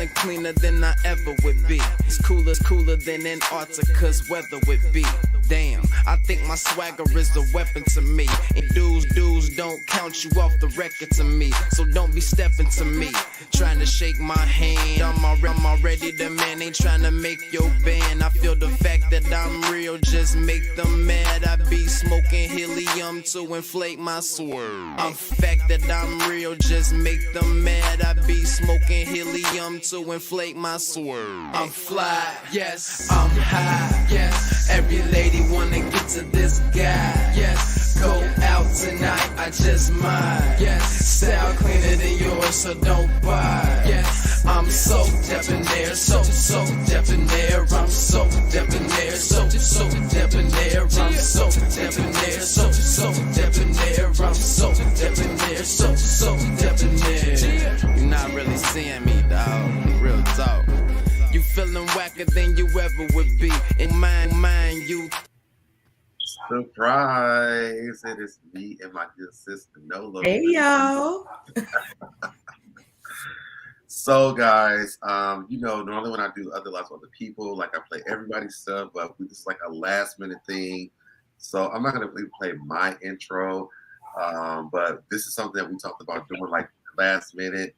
feeling cleaner than I ever would be. It's cooler than Antarctica's weather would be. Damn, I think my swagger is a weapon to me. And dudes don't count you off the record to me. So don't be stepping to me, trying to shake my hand. I'm already the man, ain't trying to make your band. I feel the fact that I'm real, just make them mad. I be smoking helium to inflate my swerve. I'm fact that I'm real, just make them mad. I be smoking helium to inflate my swerve. I'm fly, yes, I'm high, yes. Every lady wanna get to this guy, yes. Go out tonight, I just might, yes. Style cleaner than yours, so don't buy, yes. I'm so debonair, so debonair. I'm so debonair, so debonair. I'm so debonair, so debonair. I'm so debonair, so debonair. You're not really seeing me, dog. Real talk. You feeling whacker than you ever would be. In mind, you. Surprise! It is me and my good sister NOLA. Hey y'all. So guys, normally when I do other lives with other people, like I play everybody's stuff, but we just like a last minute thing. So I'm not gonna really play my intro, but this is something that we talked about doing like last minute.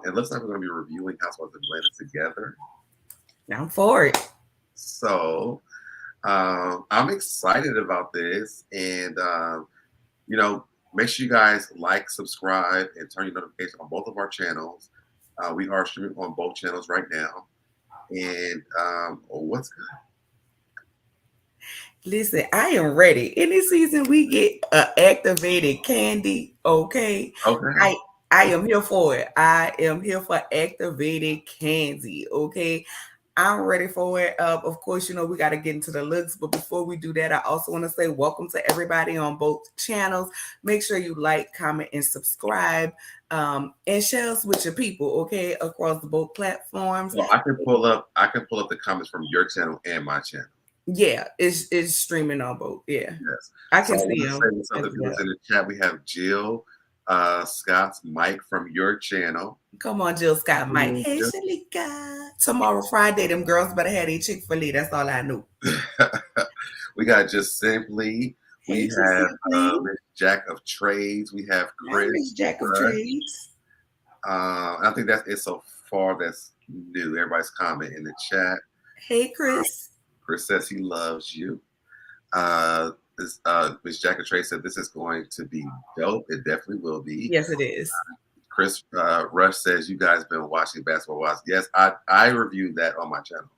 It looks like we're gonna be reviewing Housewives of Atlanta together. I'm for it. So I'm excited about this, and make sure you guys like, subscribe, and turn your notifications on both of our channels. We are streaming on both channels right now. And what's good? Listen, I am ready. Any season we get activated Kandi, okay? Okay. I am here for it. I am here for activated Kandi, okay? I'm ready for it. Of course, we got to get into the looks. But before we do that, I also want to say welcome to everybody on both channels. Make sure you like, comment, and subscribe. And share us with your people, okay, across both platforms. Well, I can pull up the comments from your channel and my channel. Yeah, it's streaming on both. Yeah. Yes. I can see them. In the chat, we have Jill Scott's Mike from your channel. Come on, Jill Scott Mike. Hey, Shalika. Tomorrow, Friday, them girls better have their Chick-fil-A. That's all I knew. We got Just Simply. We have Miss Jack of Trades. We have Chris. Miss Jack of Trades. I think that's it so far. That's new. Everybody's comment in the chat. Hey, Chris. Chris says he loves you. Miss Jack of Trades said this is going to be dope. It definitely will be. Yes, it is. Chris Rush says you guys been watching Basketball Wives. Yes, I reviewed that on my channel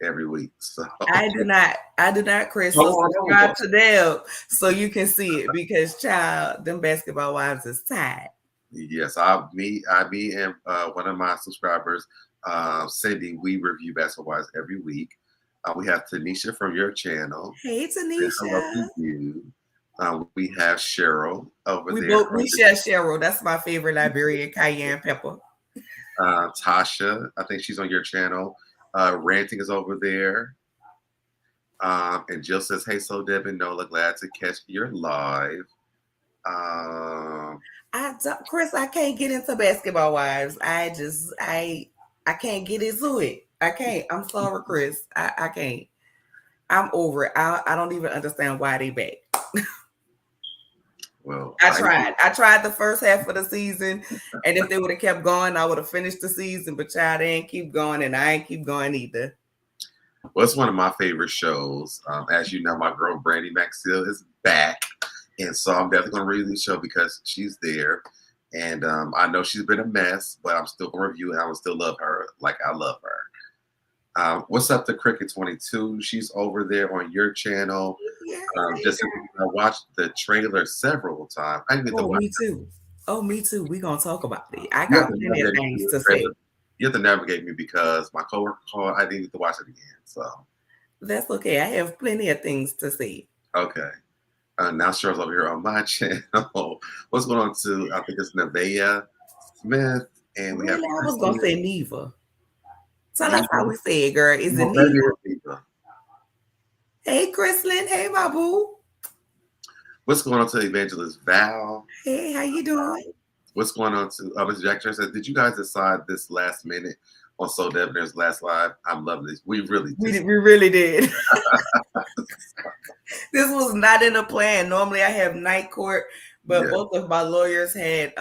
every week. So I do not, Chris. So subscribe to them so you can see it, because child, them Basketball Wives is tied. Yes, me and one of my subscribers, Cindy, we review Basketball Wives every week. We have Tanisha from your channel. Hey, Tanisha. Hello to you. We have Cheryl over there. We share Cheryl. That's my favorite Liberian cayenne pepper. Tasha, I think she's on your channel. Ranting is over there. And Jill says, hey, Deb and NOLA, glad to catch your live. Chris, I can't get into Basketball Wives. I can't get into it. I can't. I'm sorry, Chris. I can't. I'm over it. I don't even understand why they back. Well, I tried the first half of the season, and if they would have kept going, I would have finished the season. But child, they ain't keep going, and I ain't keep going either. Well, it's one of my favorite shows. As you know, my girl Brandy Maxfield is back, and so I'm definitely going to review the show because she's there. And I know she's been a mess, but I'm still going to review it. I will still love her like I love her. What's up to Cricket 22? She's over there on your channel. Yeah, I watched the trailer several times. Me too. Oh, me too. We're going to talk about it. I got plenty of things to say. You have to navigate me because my coworker called. I didn't get to watch it again. So that's okay. I have plenty of things to say. Okay. Now Cheryl's over here on my channel. What's going on to, I think it's Nevaeh Smith. And we have. I was going to say Neva. Tell us how we say it, girl. Is it Neva? Hey, Chrislyn. Hey, my boo. What's going on to Evangelist Val? Hey, how you doing? What's going on to Mr. Jack Trey said, did you guys decide this last minute on SoDebNair's last live. I'm loving this. We really did. This was not in the plan. Normally I have night court, but both of my lawyers had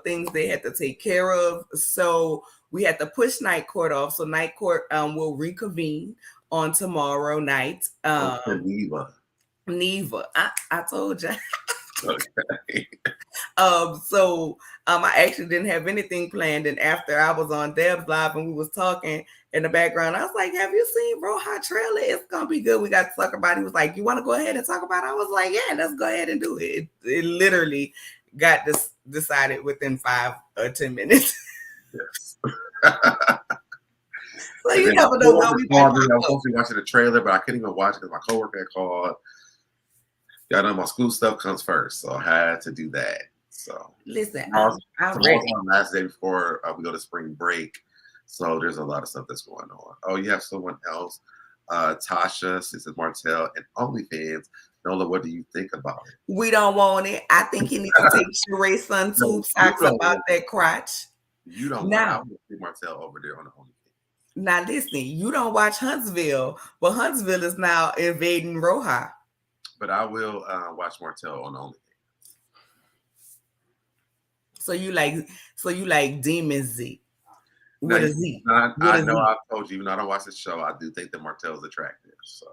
things they had to take care of. So we had to push night court off. So night court will reconvene on tomorrow night. Neva. I told you. Okay. I actually didn't have anything planned. And after I was on Deb's live and we was talking in the background, I was like, have you seen Roja trailer? It's gonna be good. We got to talk about it. He was like, you want to go ahead and talk about it? I was like, yeah, let's go ahead and do it. It literally got decided within 5 or 10 minutes. Yes. So you never know how we I was supposed to be watching the trailer, but I couldn't even watch it because my coworker had called. Y'all know my school stuff comes first, so I had to do that. So listen, tomorrow's my last day before we go to spring break, so there's a lot of stuff that's going on. Oh, you have someone else, Tasha, Sister Martell, and OnlyFans. Nola, what do you think about it? We don't want it. I think he needs to take Sheree's son tube socks about that crotch. You don't want it. I want to see Martell over there on the OnlyFans. Now listen, you don't watch Huntsville, but Huntsville is now invading Roja. But I will watch Martell on OnlyFans. So you like Demon Z? With a Z? I know I've told you, even though I don't watch the show, I do think that Martell's attractive. So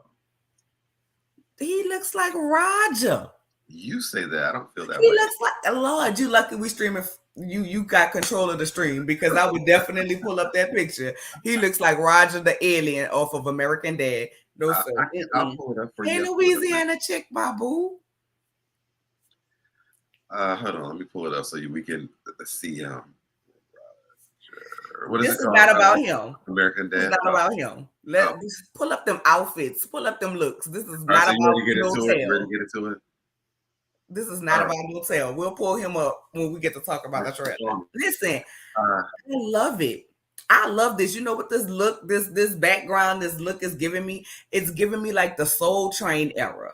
he looks like Roger. You say that. I don't feel that way. He looks like Lord. You lucky we streaming. You got control of the stream because I would definitely pull up that picture. He looks like Roger the alien off of American Dad. No, sir. I'll pull it up for you. Hey, Louisiana chick, babu. Hold on, let me pull it up so we can see him. This is not about him. American Dad. It's not about him. Let's pull up them outfits. Pull up them looks. This is not about Motel. Ready to get into it? This is not about Motel. We'll pull him up when we get to talk about the trailer. Listen, I love it. I love this. You know what this look, this background, this look is giving me? It's giving me like the Soul Train era.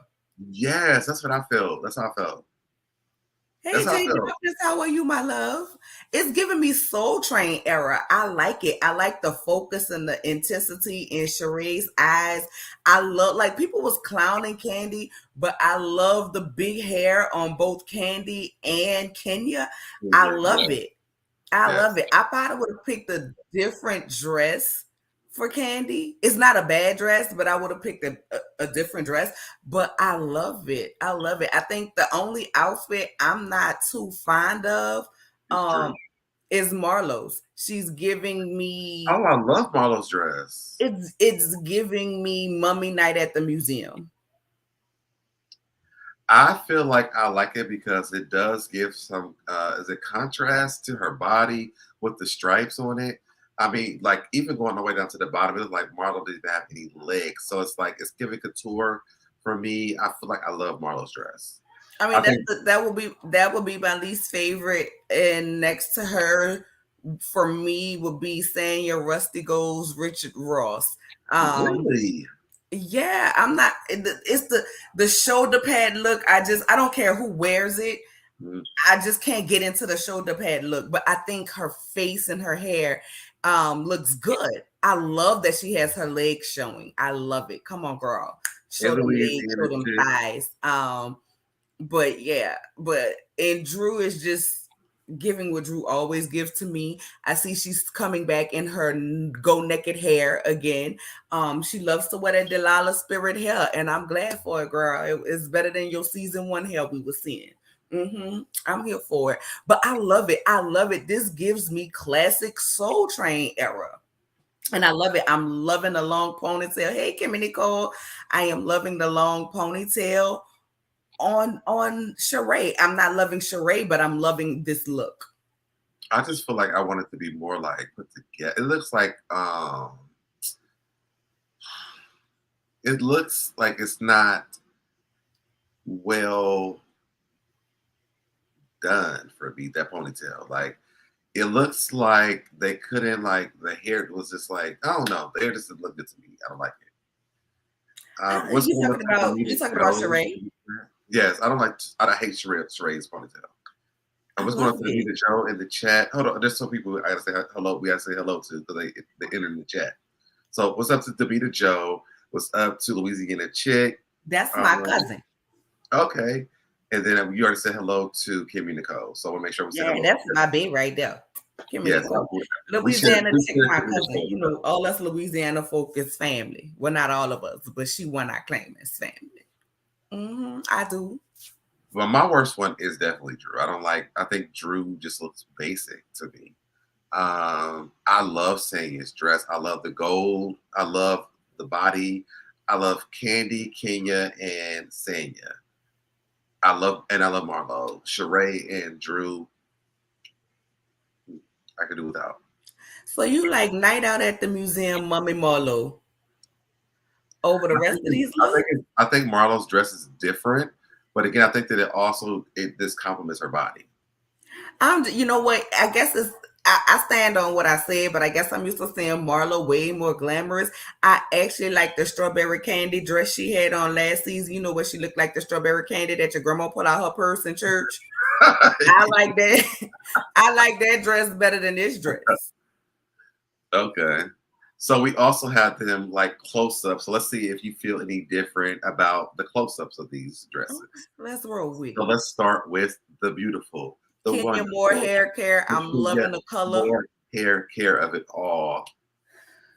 Yes, that's what I felt. That's how I felt. Hey, Jay, how are you, my love? It's giving me Soul Train era. I like it. I like the focus and the intensity in Sheree's eyes. I love, like, people was clowning Kandi, but I love the big hair on both Kandi and Kenya. I love it. I love it. I probably would have picked a different dress for Kandi. It's not a bad dress, but I would have picked a different dress. But I love it. I love it. I think the only outfit I'm not too fond of is Marlo's. She's giving me. Oh, I love Marlo's dress. It's giving me Mummy Night at the Museum. I feel like I like it because it does give some contrast to her body with the stripes on it. I mean, like, even going all the way down to the bottom, it's like Marlo didn't have any legs. So it's like, it's giving couture for me. I feel like I love Marlo's dress. I mean, that would be my least favorite. And next to her, for me, would be Sanya Rusty Goes Richard Ross. Really? Yeah, I'm not. It's the shoulder pad look. I don't care who wears it. I just can't get into the shoulder pad look. But I think her face and her hair looks good. I love that she has her legs showing. I love it. Come on, girl. Show them legs, show them thighs. And Drew is just giving what Drew always gives to me. I see she's coming back in her go naked hair again. She loves to wear that Delilah Spirit hair, and I'm glad for it, girl. It's better than your season 1 hair we were seeing. I'm here for it, but I love it. I love it. This gives me classic Soul Train era, and I love it. I'm loving the long ponytail. Hey, Kimmy Nicole, I am loving the long ponytail on Sheree. I'm not loving Sheree, but I'm loving this look. I just feel like I want it to be more like put together. It looks like it's not well done for me, that ponytail. Like, it looks like they couldn't, like, the hair was just like, I don't know, the hair just didn't look good to me. I don't like it. You talking about Sheree? Yes, I hate Sheree's ponytail. I was going to Davita Joe in the chat. Hold on, there's some people I gotta say hello. We gotta say hello to because they enter in the chat. So what's up to Davita Joe? What's up to Louisiana Chick? That's my cousin. Okay. And then you already said hello to Kimmy Nicole. So we'll make sure we say hello. That's my babe right there. Kimmy Nicole. Louisiana Chick, my cousin. You know, all us Louisiana folk is family. Well, not all of us, but she one I claim as family. I do. Well, my worst one is definitely Drew. I think Drew just looks basic to me. I love Sanya's dress. I love the gold. I love the body. I love Kandi, Kenya, and Sanya. I love Marlo. Sheree and Drew, I could do without. So you like Night Out at the Museum, Mummy Marlo, over the rest of these looks? I think Marlo's dress is different, but again, I think that this complements her body. You know what? I guess I stand on what I said, but I guess I'm used to seeing Marlo way more glamorous. I actually like the strawberry candy dress she had on last season. You know what she looked like, the strawberry candy that your grandma pulled out her purse in church. I like that. I like that dress better than this dress. Okay. So we also have them like close-ups. So let's see if you feel any different about the close-ups of these dresses. Let's roll with it. So let's start with the beautiful. Kenya more hair care. I'm loving the color. More hair care of it all.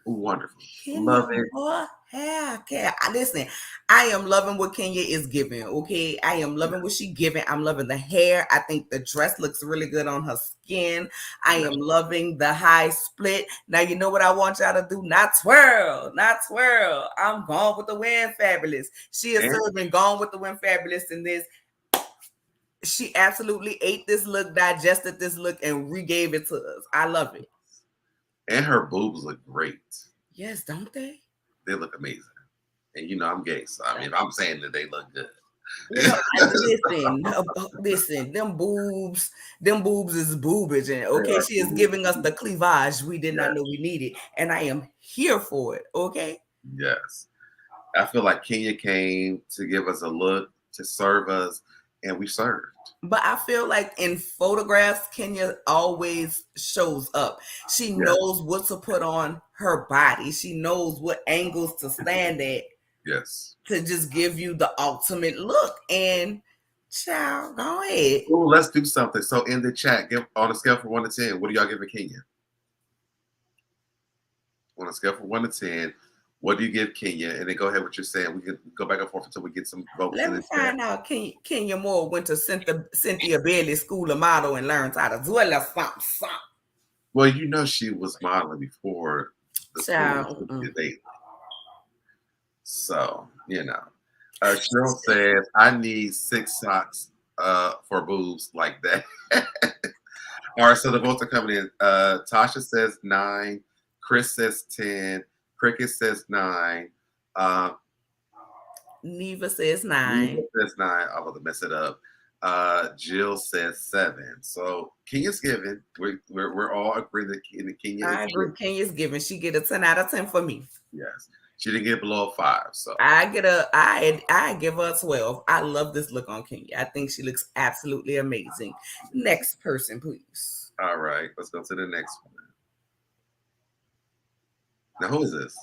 Wonderful. Love it. More hair care. Listen, I am loving what Kenya is giving. Okay, I am loving what she's giving. I'm loving the hair. I think the dress looks really good on her skin. I am loving the high split. Now you know what I want y'all to do? Not twirl. I'm gone with the wind fabulous. She is serving gone with the wind fabulous in this. She absolutely ate this look, digested this look, and re-gave it to us. I love it. And her boobs look great. Yes, don't they? They look amazing. And you know I'm gay, so I mean, I'm saying that they look good. Listen, them boobs is boobage. And okay, she is giving us the cleavage we did not know we needed. And I am here for it, okay? Yes. I feel like Kenya came to give us a look, to serve us, and we served. But I feel like in photographs, Kenya always shows up. She knows what to put on her body. She knows what angles to stand at. Yes. To just give you the ultimate look. And child, go ahead. Ooh, let's do something. So in the chat, give on a scale from 1 to 10, what do y'all give Kenya? On a scale from 1 to 10, what do you give Kenya? And then go ahead with what you're saying. We can go back and forth until we get some votes. Let me find out. Kenya Moore went to Cynthia Bailey School of Model and learned how to do a little something. Well, you know she was modeling before the school daily. So, you know. Cheryl says, I need 6 socks for boobs like that. All right, so the votes are coming in. Tasha says 9. Chris says 10. Cricket says 9. Neva says 9. Neva says 9. I'm going to mess it up. Jill says 7. So Kenya's giving. We're all agreeing that Kenya. I agree. Kenya's giving. She get a 10 out of 10 for me. Yes, she didn't get below 5. So I give her a 12. I love this look on Kenya. I think she looks absolutely amazing. Next person, please. All right, let's go to the next one. Now, who is this?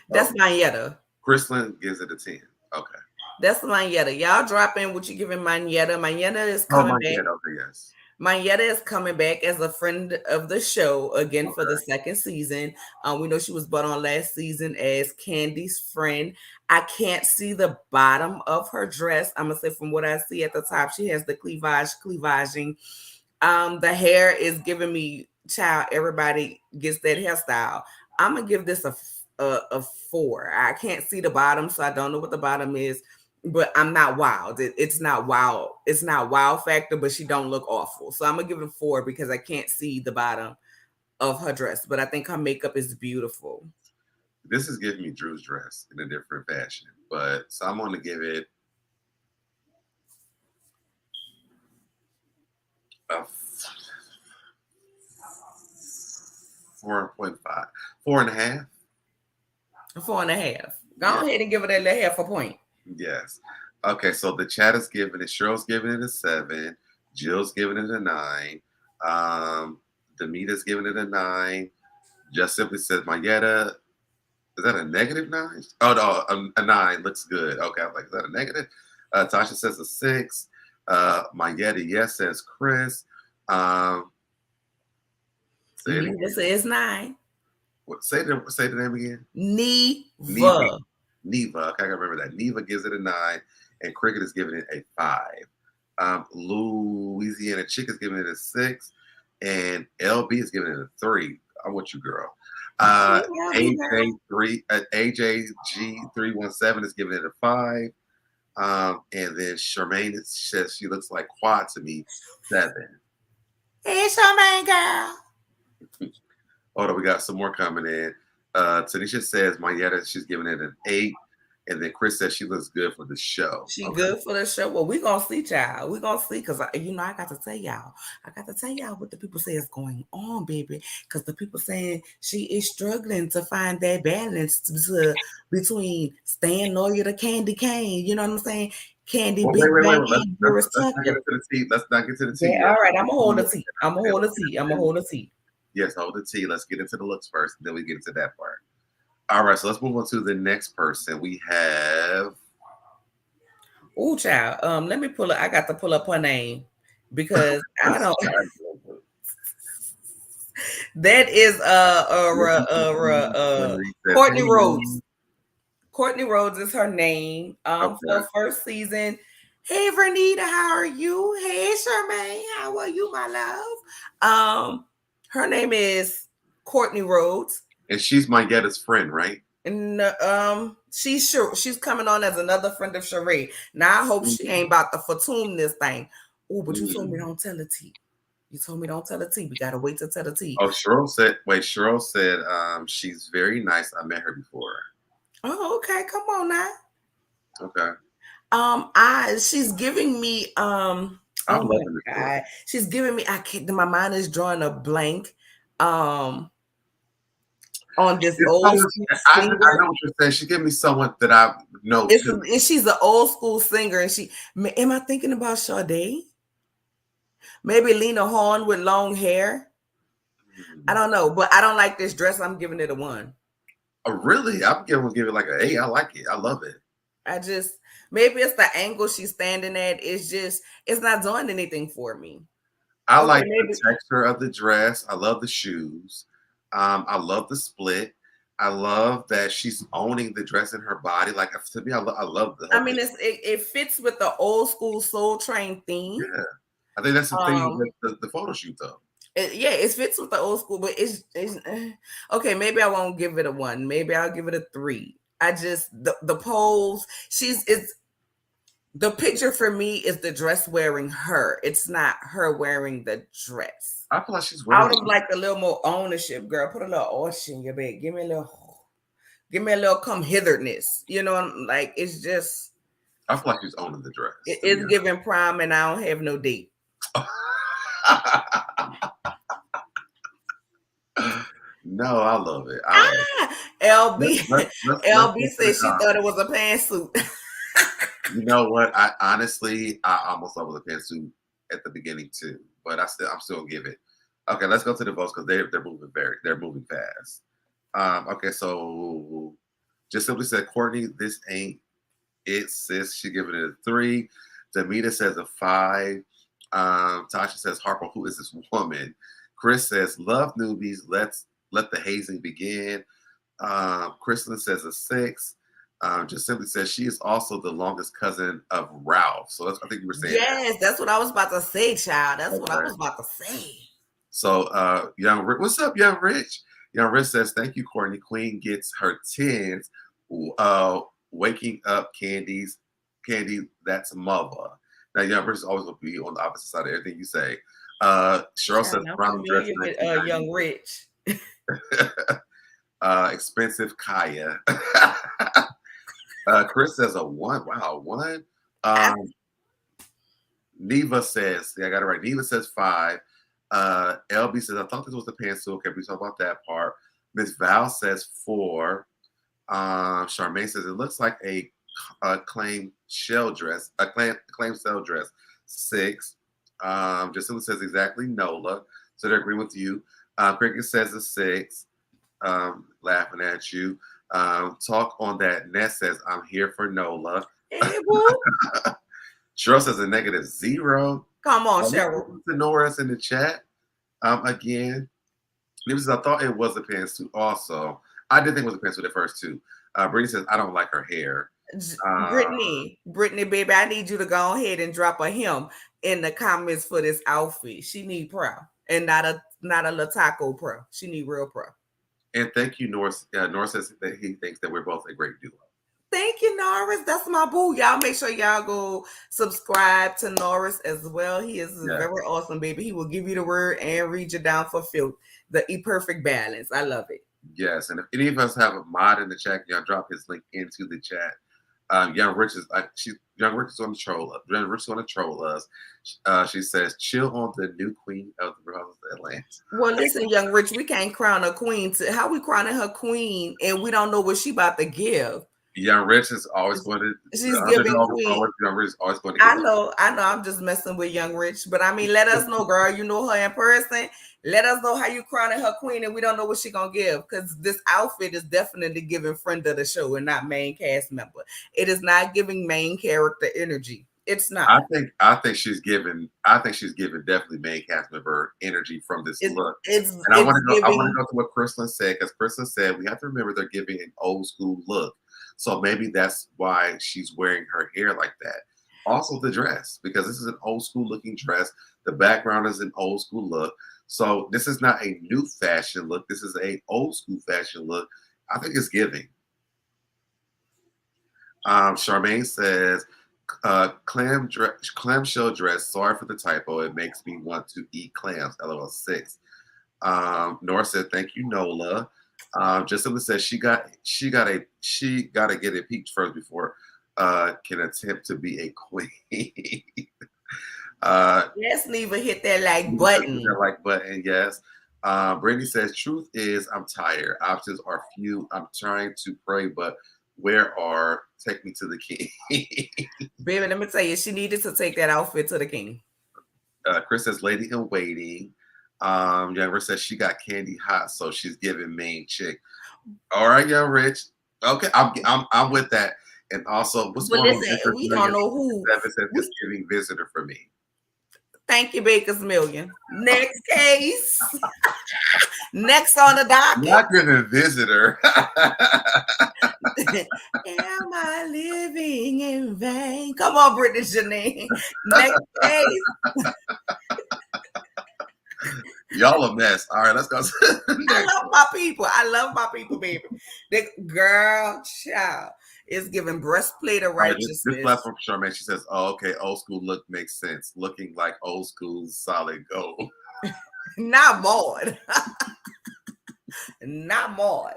That's Mayetta. Chrislyn gives it a 10. Okay. That's Mayetta. Y'all drop in what you giving Mayetta. Mayetta is coming back. Okay, yes. Mayetta is coming back as a friend of the show again for the second season. We know she was brought on last season as Kandi'S friend. I can't see the bottom of her dress. I'm gonna say from what I see at the top, she has the cleavaging. The hair is giving me, child, everybody gets that hairstyle. I'm gonna give this a 4. I can't see the bottom, so I don't know what the bottom is, but I'm not wild. It's not wow. It's not wow factor, but she don't look awful. So I'm gonna give it a 4 because I can't see the bottom of her dress, but I think her makeup is beautiful. This is giving me Drew's dress in a different fashion, but so I'm gonna give it a 4.5, 4.5. 4.5. Go ahead and give it a half a point. Yes. Okay, so the chat is giving it. Cheryl's giving it a 7. Jill's giving it a 9. Demita's giving it a 9. Just simply says Mayetta. Is that a -9? Oh no, a 9 looks good. Okay, I'm like, is that a negative? Tasha says a 6. Mayetta, yes, says Chris. Say it Neva again. says 9. What, say the name again. Neva. Neva. Okay, I can remember that. Neva gives it a 9, and Cricket is giving it a 5. Louisiana Chick is giving it a 6, and LB is giving it a 3. I'm with you, girl. AJG317 is giving it a 5. And then Charmaine says she looks like Quad to me, 7. Hey, Charmaine, girl. Hold on, we got some more coming in. Tanisha says Mayetta, she's giving it an 8. And then Chris says she looks good for the show. She good for the show. Well, we gonna see, child. We gonna see, because I got to tell y'all. I got to tell y'all what the people say is going on, baby. Because the people saying she is struggling to find that balance between staying loyal to Candy Kane. You know what I'm saying? Candy Big Bang. Let's not get to the tea. Let's not get to the tea. Yeah, all right, I'm gonna hold the tea. I'm gonna hold the tea. Yes, hold the tea. Let's get into the looks first, and then we get into that part. All right, so let's move on to the next person. We have. Oh, child. Let me pull up. I got to pull up her name because I don't. That is Courtney Rhodes. Courtney Rhodes is her name. For the first season. Hey, Vernita, how are you? Hey, Charmaine, how are you, my love? Her name is Courtney Rhodes. And she's Mayetta's friend, right? And she's coming on as another friend of Sheree. Now I hope she ain't about to fatum this thing. Oh, but you told me don't tell the tea. You told me don't tell the tea. We gotta wait to tell the tea. Oh, Cheryl said she's very nice. I met her before. Oh, okay. Come on now. Okay. She's giving me I'm loving it. She's giving me, I can't, my mind is drawing a blank. On this old school singer. I know what you're saying. She gave me someone that I know too. She's an old school singer, and am I thinking about Sade? Maybe Lena Horne with long hair. I don't know, but I don't like this dress. I'm giving it a 1. Oh, really? I'm gonna give it like an 8. I like it. I love it. Maybe it's the angle she's standing at. It's not doing anything for me. I like the texture of the dress. I love the shoes. I love the split. I love that she's owning the dress in her body. Like, to me, I love the. I mean, it fits with the old school Soul Train theme. Yeah, I think that's the thing with the photo shoot, though. It fits with the old school, but it's okay. Maybe I won't give it a 1. Maybe I'll give it a 3. I just the pose. The picture for me is the dress wearing her. It's not her wearing the dress. I feel like she's wearing. I would have liked a little more ownership, girl. Put a little osh in your bed. Give me a little come hitherness. You know, like it's just. I feel like she's owning the dress. It's giving prom, and I don't have no date. No, I love it. LB said she thought it was a pantsuit. You know what? I honestly almost thought it was a pantsuit at the beginning too, but I'm still gonna give it. Okay, let's go to the votes because they're moving fast. Okay, so just simply said Courtney, this ain't it, sis. She giving it a 3. Demita says a 5. Tasha says, Harper, who is this woman? Chris says, love newbies. Let the hazing begin. Kristen says a 6. Just simply says she is also the longest cousin of Ralph. So I think you were saying. Yes, that's what I was about to say, child. That's what I was about to say. So Young Rich, what's up, Young Rich? Young Rich says, thank you, Courtney. Queen gets her 10s. Waking up Kandi'S. Kandi, that's mother. Now, Young Rich is always going to be on the opposite side of everything you say. Cheryl says, brown dress. Young Rich. Expensive Kaya. Chris says a 1. Wow, 1. Neva says, I got it right. Neva says 5. LB says, I thought this was the pantsuit. Okay, we talk about that part. Miss Val says 4. Charmaine says, it looks like a claim shell dress, a claim cell dress, 6. Jacinda says exactly NOLA. So they're agreeing with you. Cricket says a 6. Laughing at you. Talk on that. Ness says, I'm here for NOLA. Hey, woo. Cheryl says a -0. Come on, Cheryl. To Norris in the chat. Again. I thought it was a pantsuit also. I did think it was a pantsuit at first too. Brittany says, I don't like her hair. Brittany, baby, I need you to go ahead and drop a him in the comments for this outfit. She need pro and not a Lataco pro. She need real pro. And thank you, Norris. Norris says that he thinks that we're both a great duo. Thank you, Norris. That's my boo. Y'all make sure y'all go subscribe to Norris as well. He is very awesome, baby. He will give you the word and read you down for filth. The perfect balance. I love it. Yes, and if any of us have a mod in the chat, y'all drop his link into the chat. Young Rich is going to troll us. Young Rich is going to troll us. She says, "Chill on the new queen of the Royals of Atlanta." Well, listen, Young Rich, we can't crown a queen. How we crowning her queen and we don't know what she about to give? Young Rich is always going to. She's giving queen. Young Rich is always going to. I know. I'm just messing with Young Rich, but I mean, let us know, girl. You know her in person. Let us know how you crowning her queen, and we don't know what she gonna give because this outfit is definitely giving friend of the show and not main cast member. It is not giving main character energy. It's not. I think she's giving definitely main cast member energy from this look. I want to go to what Kristen said because Kristen said we have to remember they're giving an old school look, so maybe that's why she's wearing her hair like that. Also the dress because this is an old school looking dress. The background is an old school look. So this is not a new fashion look. This is a old school fashion look. I think it's giving. Charmaine says, clamshell dress. Sorry for the typo. It makes me want to eat clams. LOL 6. Nora said, thank you, NOLA. Jacinda says she gotta get it peaked first before can attempt to be a queen. Yes, Neva, hit that like button. Yes. Brittany says, truth is I'm tired. Options are few. I'm trying to pray, but take me to the king. Baby, let me tell you, she needed to take that outfit to the king. Chris says, lady in waiting. Young says she got candy hot, so she's giving main chick. All right, Young Rich. Okay, I'm with that. And also, what's going on? We don't know who. It's giving visitor for me. Thank you, Baker's Million. Next case. Next on the docket. Not giving visitor. Am I living in vain? Come on, Brittany Janine. Next case. Y'all a mess. All right, let's go. I love my people, baby. The girl, child, is giving breastplate of righteousness. This platform, Charmaine, she says, "Oh, okay, old school look makes sense. Looking like old school solid gold." Not Maud. Not Maud.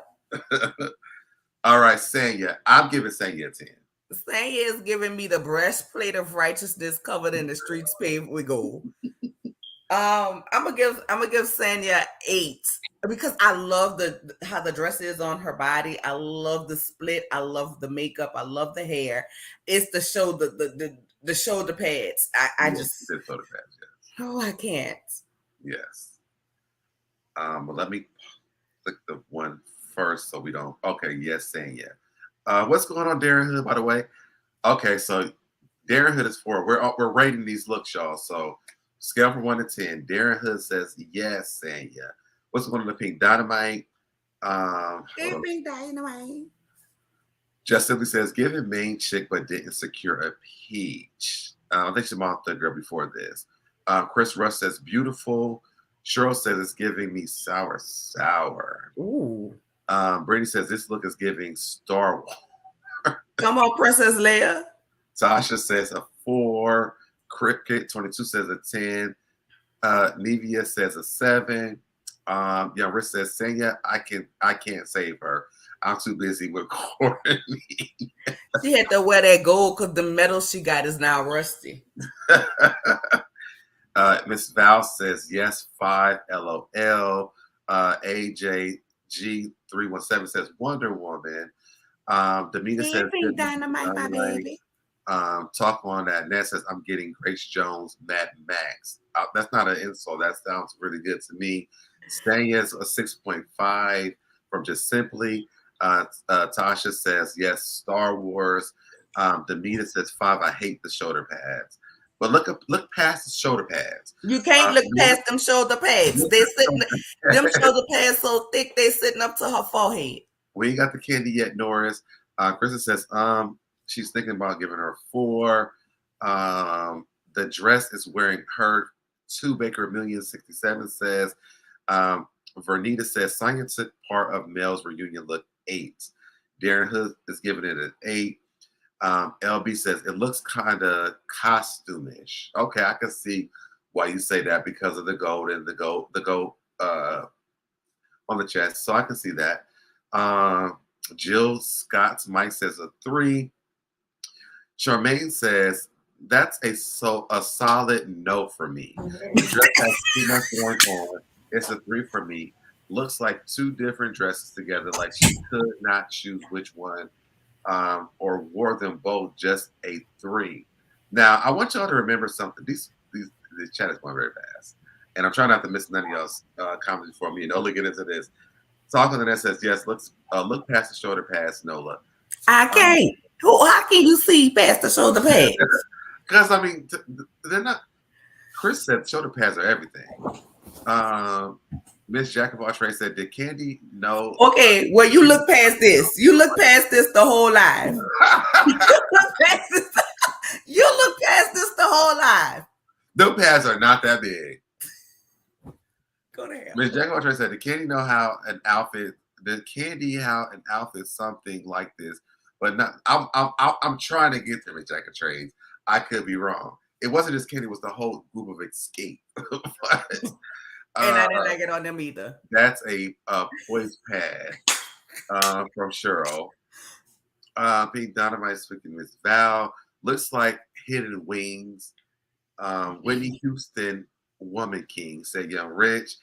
All right, Sanya. I'm giving Sanya a 10. Sanya is giving me the breastplate of righteousness covered in the streets paved with gold. I'm gonna give Sanya 8 because I love how the dress is on her body. I love the split. I love the makeup. I love the hair. It's the shoulder pads. I just the shoulder pads. Yes. Oh, I can't. Yes. Well, let me click the one first so we don't. Okay. Yes, Sanya. What's going on, Darren Hood? By the way. Okay, so Darren Hood is 4. We're rating these looks, y'all. So. Scale from 1 to 10. Darren Hood says yes, Sanya. What's going on the Pink Dynamite? Pink Dynamite. Just simply says, give it main chick, but didn't secure a peach. I think she bought the girl before this. Chris Rush says beautiful. Cheryl says it's giving me sour. Ooh. Brittany says this look is giving Star Wars. Come on, Princess Leia. Tasha says a 4. Cricket 22 says a 10. Nevia says a 7. Rich says, Sanya, I can't save her. I'm too busy with Courtney. She had to wear that gold because the metal she got is now rusty. Miss Val says yes, 5. LOL. AJG317 says Wonder Woman. Demeter says Pink Dynamite, my baby. talk on that. Ned says, I'm getting Grace Jones, Mad Max. That's not an insult. That sounds really good to me. Stanya's a 6.5 from Just Simply. Tasha says, yes, Star Wars. Demita says 5. I hate the shoulder pads. But look past the shoulder pads. You can't look past them shoulder pads. They sitting them shoulder pads so thick they sitting up to her forehead. We ain't got the candy yet, Norris. Kristen says, she's thinking about giving her 4. The dress is wearing her 2. Baker Million 67 says. Vernita says Sonya took part of Mel's reunion look 8. Darren Hood is giving it an 8. LB says it looks kind of costumish. Okay, I can see why you say that because of the gold and the gold on the chest. So I can see that. Jill Scott's Mike says a 3. Charmaine says that's a solid no for me. The dress has too much going on. It's a 3 for me. Looks like 2 different dresses together. Like she could not choose which one, or wore them both. Just a 3. Now I want y'all to remember something. These chat is going very fast, and I'm trying not to miss none of y'all's comments for me. And Nola get into this. Talking to that says yes. Look past the shoulder pads, Nola. I can't. How can you see past the shoulder pads? Because I mean, they're not. Chris said shoulder pads are everything. Miss Jack of all trades said, "Did Kandi know?" Okay, well, you look past this. You look past this the whole life. You look past this the whole life. The pads are not that big. Go to hell. Miss Jack of all trades said, "Did Kandi know how an outfit? Did Kandi how an outfit something like this?" But not. I'm trying to get to Miss Jack of trades. I could be wrong. It wasn't just Kandi; it was the whole group of Escape. But, and I didn't like it on them either. That's a poise pad from Cheryl. Pete Dynamite speaking Miss Val. Looks like Hidden Wings. Whitney Houston, Woman King, said Young Rich.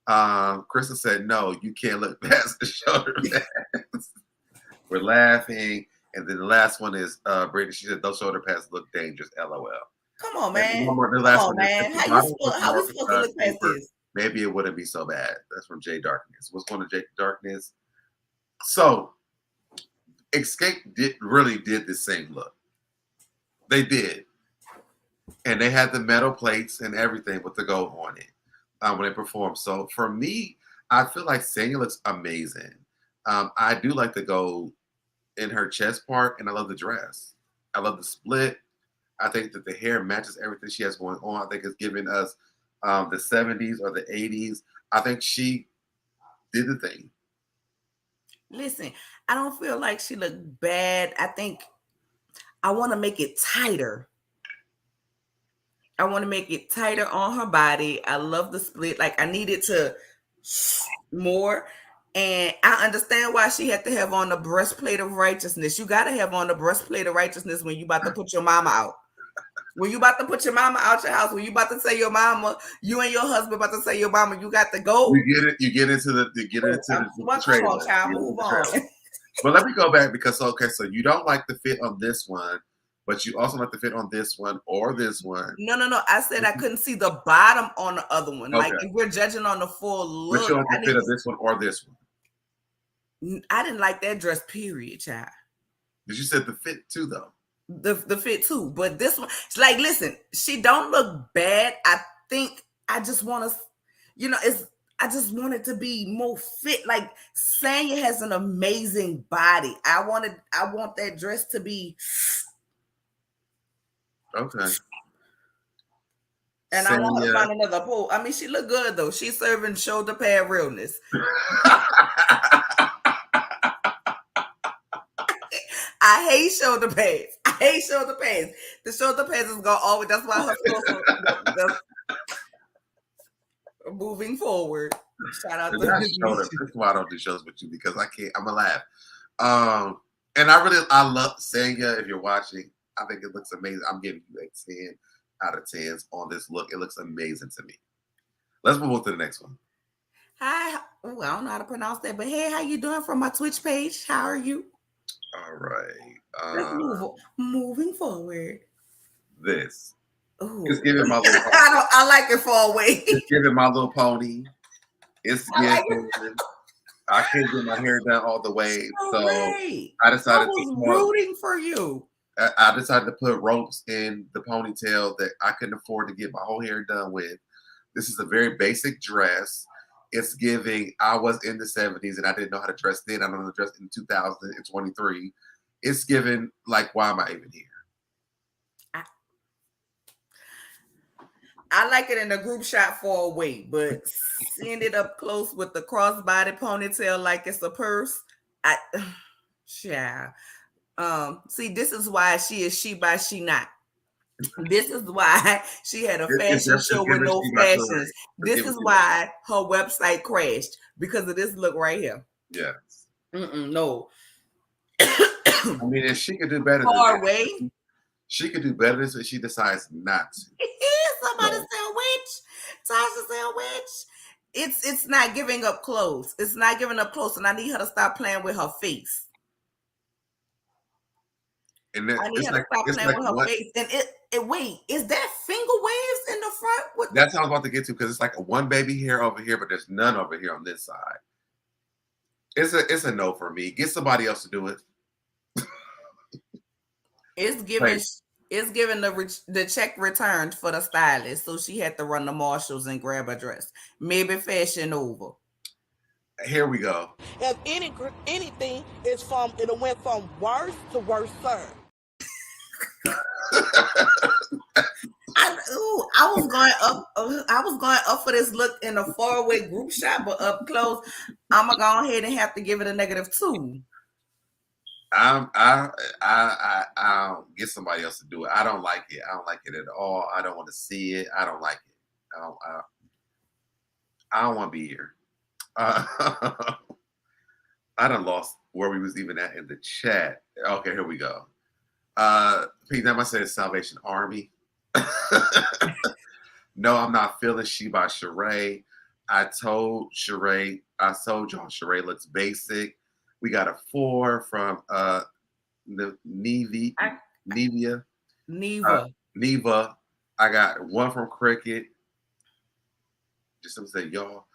Krista said, no, you can't look past the shoulder pads. We're laughing. And then the last one is Brittany. She said, those shoulder pads look dangerous, LOL. Come on, man. Come on, man. How we supposed to look past this? Maybe it wouldn't be so bad. That's from Jay Darkness. What's going to Jay Darkness? So, Escape really did the same look. They did. And they had the metal plates and everything with the gold on it when they performed. So, for me, I feel like Sanya looks amazing. I do like the gold in her chest part, and I love the dress. I love the split. I think that the hair matches everything she has going on. I think it's giving us the 70s or the 80s. I think she did the thing. Listen, I don't feel like she looked bad. I think I want to make it tighter. I want to make it tighter on her body. I love the split. Like, I need it to more. And I understand why she had to have on the breastplate of righteousness. You got to have on the breastplate of righteousness when you about to put your mama out. When you about to put your mama out your house, when you about to say your mama, you and your husband about to say your mama, you got to go. You get into the trailer. Come on, child, move on. But let me go back because so you don't like the fit on this one, but you also like the fit on this one or this one. No. I said I couldn't see the bottom on the other one. Okay. Like, if we're judging on the full look. But you like the fit of this one or this one? I didn't like that dress, period, child. But you said the fit too, though. The fit too, but this one, it's like, listen, she don't look bad. I think I just want to, I just want it to be more fit. Like, Sanya has an amazing body. I want that dress to be okay. And Sanya. I want her to find another pole. I mean, she look good though. She's serving shoulder pad realness. I hate shoulder pads. The shoulder pads is gonna always. That's why her moving forward. Shout out to shoulder. That's why I don't do shows with you because I can't. I'm gonna laugh. And I love Sanya. If you're watching, I think it looks amazing. I'm giving you a 10 out of 10s on this look. It looks amazing to me. Let's move on to the next one. Hi. Oh, I don't know how to pronounce that, but hey, how you doing from my Twitch page? How are you? All right. Let's moving forward. This. Ooh. Just give it my little. I like it far away. Just give it My Little Pony. It's I giving. like I can't get my hair done all the way, so right. I decided I was to rooting for you. I decided to put ropes in the ponytail that I couldn't afford to get my whole hair done with. This is a very basic dress. It's giving. I was in the 70s and I didn't know how to dress then. I don't know how to dress in 2023. It's giving like, why am I even here? I like it in the group shot far away, but seeing it up close with the crossbody ponytail like it's a purse, yeah. See, this is why she is she by she not. This is why she had a fashion show with no fashions. This is why her website crashed because of this look right here. Yes. No. I mean, if she could do better far away. She could do better than this, but she decides not to. Somebody said witch. Tasha said witch. It's not giving up close. It's not giving up close, and I need her to stop playing with her face. And then, I need her to stop playing with her face. And it wait, is that finger waves in the front? That's what I was about to get to because it's like a one baby hair over here, but there's none over here on this side. It's a no for me. Get somebody else to do it. It's giving the check returned for the stylist, so she had to run the Marshalls and grab a dress. Maybe fashion over. Here we go. If anything, it went from worse to worse, sir. I was going up for this look in a faraway group shot, but up close, I'm gonna go ahead and have to give it a -2. I'll get somebody else to do it. I don't like it. I don't like it at all. I don't want to see it. I don't like it. I don't want to be here. I done lost where we was even at in the chat. Okay, here we go. Pete Nama says Salvation Army. No, I'm not feeling She by Sheree. I told y'all Sheree looks basic. We got a 4 from the Neva. Neva. I got 1 from Cricket. Just to say y'all.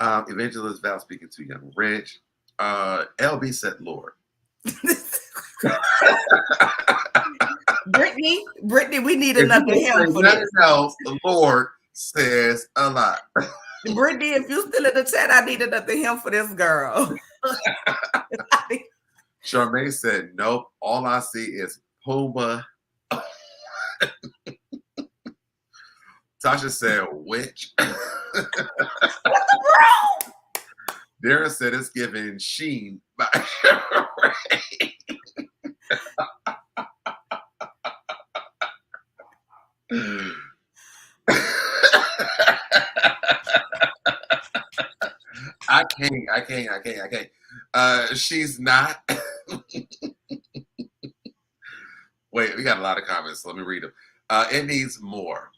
Evangelist Val speaking to Young Rich. LB said Lord. Brittany, we need another hymn for this. Else, the Lord says a lot. Brittany, if you still in the chat, I need another hymn for this girl. Charmaine said, nope, all I see is Puma. Tasha said, witch. Darren said it's giving Sheen by I can't. She's not. Wait, we got a lot of comments. Let me read them. It needs more.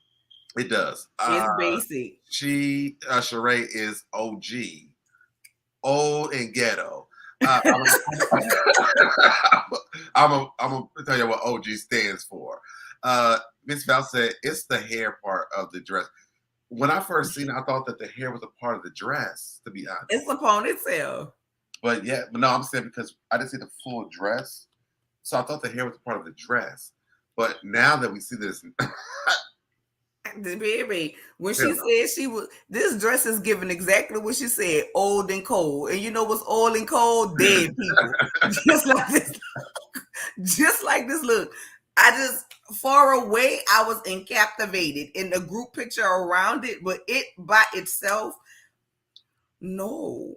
It does. It's basic. Sheree is OG. Old and ghetto. I'm gonna tell you what OG stands for. Miss Val said it's the hair part of the dress. When I first seen it, I thought that the hair was a part of the dress, to be honest. It's a ponytail. But no, I'm saying because I didn't see the full dress. So I thought the hair was a part of the dress. But now that we see this, baby, when she said this dress is giving exactly what she said, old and cold. And you know what's old and cold? Dead people. Just like this look. Far away, I was captivated in the group picture around it, but it by itself, no.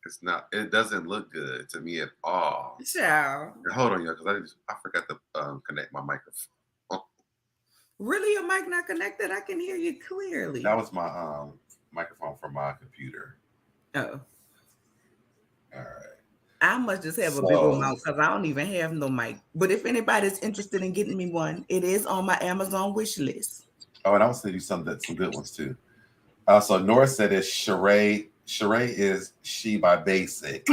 It's not. It doesn't look good to me at all. Child. Hold on, y'all, because I forgot to connect my microphone. Really, your mic not connected? I can hear you clearly. That was my microphone from my computer. Oh. All right. I must just have a bigger mouth because I don't even have no mic. But if anybody's interested in getting me one, it is on my Amazon wish list. Oh, and I will send you some good ones too. So Nora said it's Sheree. Sheree is She by Basic.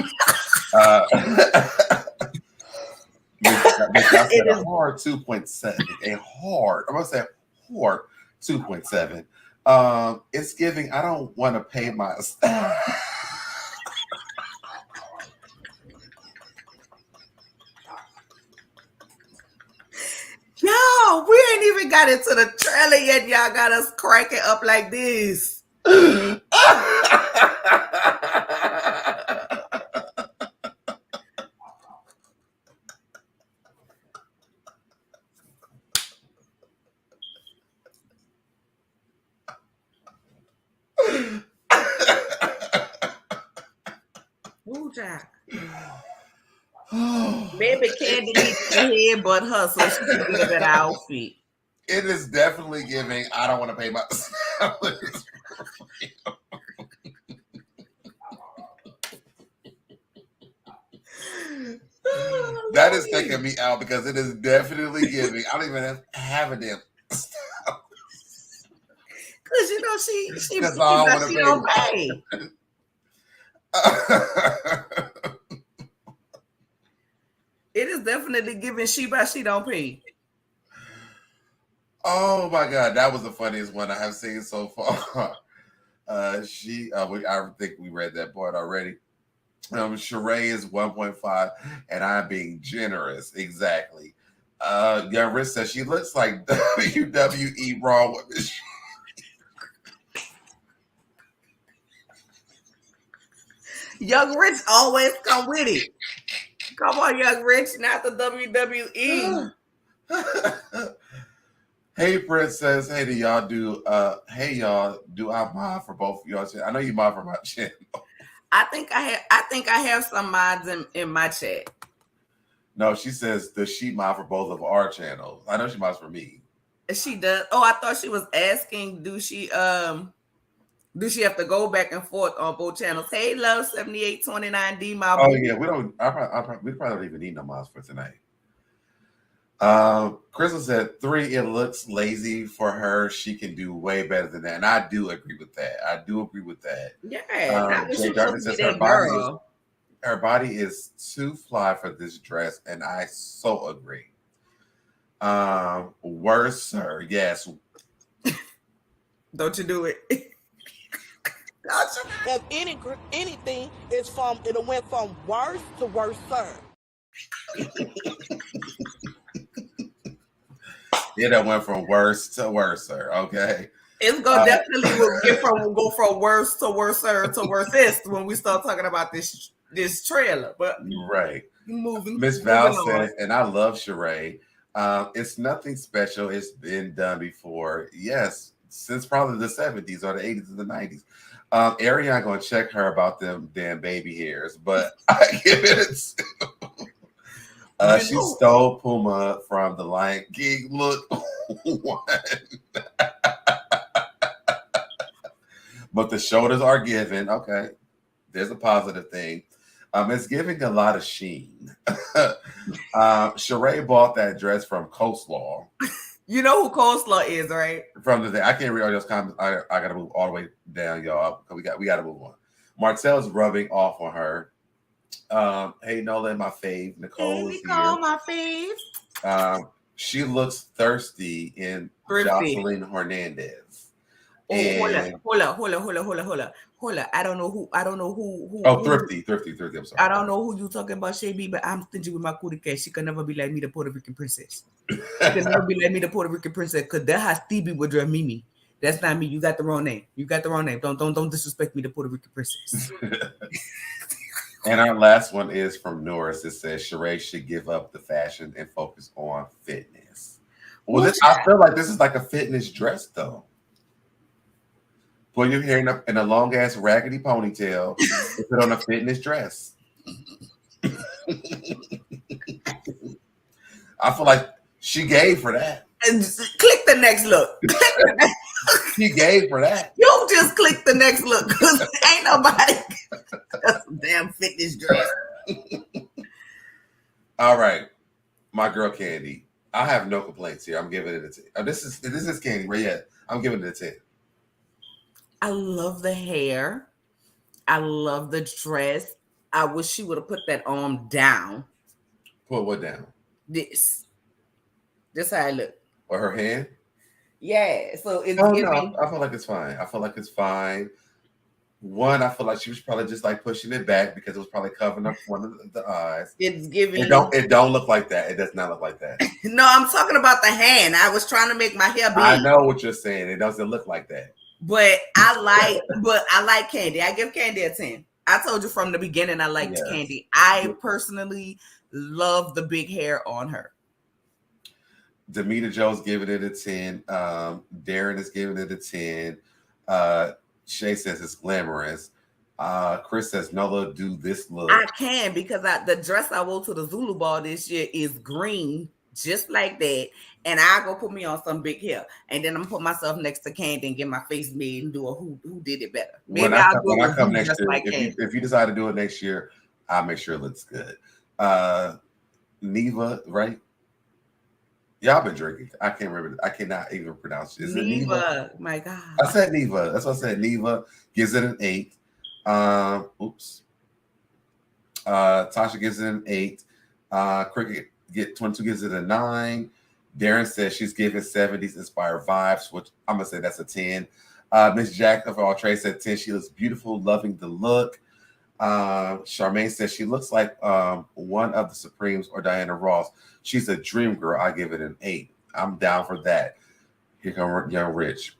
I said a hard 2.7. A hard. I'm gonna say hard 2.7. It's giving. I don't want to pay my. No, we ain't even got into the trailer yet. Y'all got us cracking up like this. Ooh, Jack. Maybe Kandi needs to head but her so she can get a better outfit. It is definitely giving. I don't want to pay my salaries. That is taking me out because it is definitely giving. I don't even have a damn. Because you know she don't pay. It is definitely giving she don't pay. Oh my God, that was the funniest one I have seen so far. I think we read that part already. Sheree is 1.5, and I'm being generous. Exactly. Young Rich says she looks like WWE Raw Women. Young Rich always come with it. Come on, Young Rich, not the WWE. Hey, Princess. Hey, y'all, do I mod for both of y'all? I know you mod for my channel. I think I have some mods in my chat. No, she says, does she mod for both of our channels? I know she mods for me. She does. Oh, I thought she was asking, do she have to go back and forth on both channels? Hey, love 7829D, my Oh boo. yeah, we probably don't even need no mods for tonight. Crystal said 3. It looks lazy for her. She can do way better than that, and I do agree with that. Yeah, Jay Darkness says her body is too fly for this dress, and I so agree. Worse, sir. Yes. Don't you do it? If anything, it went from worse to worse, sir. Yeah, that went from worse to worse, sir. Okay. It's gonna definitely go from worse to worser to worsest when we start talking about this trailer. But right. Moving. Miss Val said, and I love Sheree. It's nothing special. It's been done before. Yes, since probably the 70s or the 80s and the 90s. Ariana gonna check her about them damn baby hairs, but I give it she stole Puma from the Lion King. Look, but the shoulders are given. Okay, there's a positive thing. It's giving a lot of sheen. Sheree bought that dress from Coleslaw. You know who Coleslaw is, right? From the day I can't read all those comments. I gotta move all the way down, y'all. We gotta move on. Martell is rubbing off on her. Hey, NOLA, my fave. Nicole is here. My fave. She looks thirsty in Jocelyn Hernandez. Hold up. I don't know who. Oh, Thrifty. I'm sorry. I don't know who you talking about, Shay, but I'm stingy with my cootie cat. She can never be like me, the Puerto Rican princess. She can never be like me, the Puerto Rican princess, because that has Stevie would drive Mimi. That's not me. You got the wrong name. Don't disrespect me, the Puerto Rican princess. And our last one is from Norris. It says Sheree should give up the fashion and focus on fitness. Well, I feel like this is like a fitness dress, though. Put your hair in a long ass raggedy ponytail and put on a fitness dress. I feel like she gave for that. And click the next look. She gave for that. You just click the next look because ain't nobody. That's a damn fitness dress. All right, my girl Kandi. I have no complaints here. I'm giving it a 10. This is Kandi right yet. I'm giving it a 10. I love the hair. I love the dress. I wish she would have put that arm down. Put what down? This. Just how it look. Or her hand? Yeah. So it's Oh giving. no, I feel like it's fine. I feel like it's fine. One, I feel like she was probably just like pushing it back because it was probably covering up one of the eyes. It's giving. It don't look like that. It does not look like that. No, I'm talking about the hand. I was trying to make my hair big. I know what you're saying. It doesn't look like that. But I like Kandi. I give Kandi a 10. I told you from the beginning I liked Kandi. I personally love the big hair on her. Demita Joe's giving it a 10. Darren is giving it a 10. Shay says it's glamorous. Chris says NOLA do this look. I can because the dress I wore to the Zulu ball this year is green, just like that. And I go put me on some big hair, and then I'm gonna put myself next to Kandi and get my face made and do a who did it better. Maybe when I come next year, if you decide to do it next year, I'll make sure it looks good. Neva, right? Y'all been drinking. I can't remember. I cannot even pronounce it. Is it Neva? My God. I said Neva. That's what I said. Neva gives it an 8. Tasha gives it an 8. Cricket 22 gives it a 9. Darren says she's giving 70s inspired vibes, which I'm gonna say that's a 10. Miss Jack of all trades said 10. She looks beautiful, loving the look. Charmaine says she looks like one of the Supremes or Diana Ross. She's a dream girl. I give it an 8. I'm down for that. Here come Young Rich.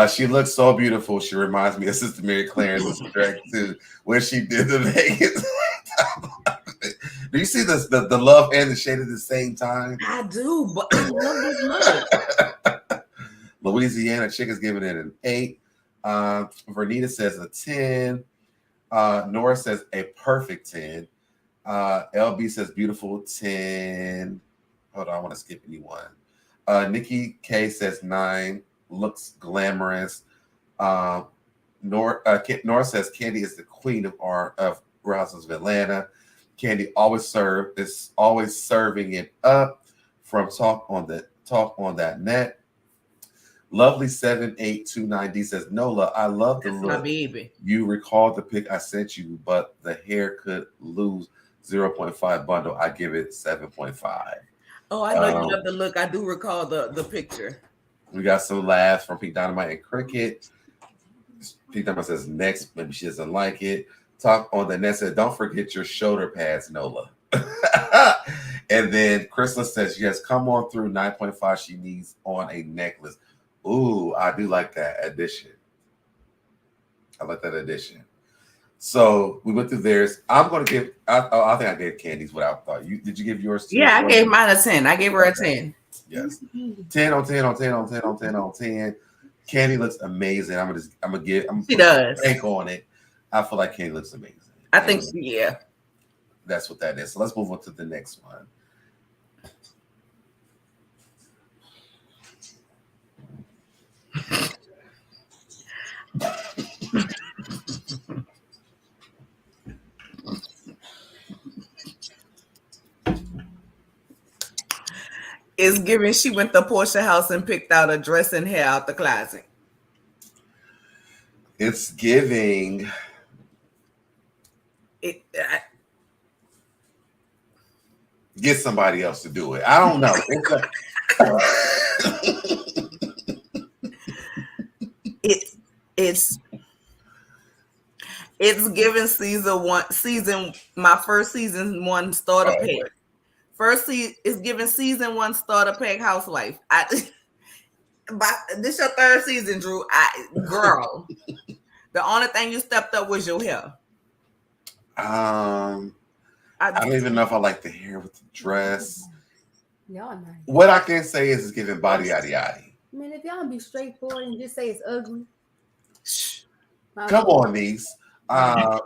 She looks so beautiful. She reminds me of Sister Mary Clarence too, when she did the Vegas. Do you see the love and the shade at the same time? I do, but I love this look. Louisiana Chick is giving it an 8. Vernita says a 10. Nora says a perfect 10. LB says beautiful 10. Hold on, I want to skip anyone. Nikki K says 9. Looks glamorous. Nora says Kandi is the queen of Real Housewives of Atlanta. Kandi always serving it up from talk on that net. Lovely 7829D says NOLA, I love the look. My baby. You recall the pic I sent you, but the hair could lose 0.5 bundle. I give it 7.5. Oh, I know you love the look. I do recall the picture. We got some laughs from Pink Dynamite and Cricket. Pink Dynamite says next, maybe she doesn't like it. Talk on the net said, don't forget your shoulder pads, NOLA. And then Crystal says, yes, come on through 9.5. She needs on a necklace. Ooh, I do like that addition. I like that addition. So we went through theirs. I'm going to give, I think I gave Kandi's what I thought. Did you give yours? Yeah, I gave mine a 10. I gave her a 10. Yes. 10 on 10 on 10 on 10 on 10 on 10. Kandi looks amazing. I'm gonna she does. Bank on it. I feel like Kandi looks amazing. I think yeah. That's what that is. So let's move on to the next one. It's giving she went to Portia house and picked out a dress and hair out the closet. It's giving. Get somebody else to do it. I don't know. It's giving my first season 1 starter pack. It's giving season 1 starter pack housewife. This your 3rd season, Drew. Girl, the only thing you stepped up was your hair. I don't even know if I like the hair with the dress. Y'all nice. What I can say is it's giving body yaddy yaddy. I mean, if y'all be straightforward and just say it's ugly. Come on, niece. I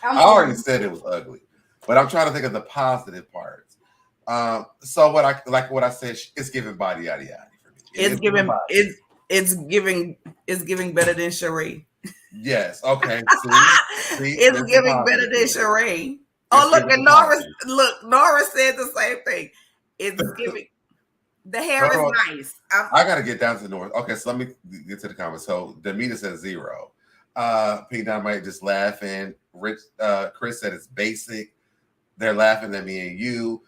already said it was ugly, but I'm trying to think of the positive parts. So what I said, it's giving body yaddy yaddy for me. It's giving better than Sheree. Yes. Okay. See, it's giving better than Sheree. Oh, look, and Nora said the same thing. It's giving. The hair is nice. I got to get down to Nora. Okay, so let me get to the comments. So Demita says 0. Pete Dynamite just laughing. Chris said it's basic. They're laughing at me and you.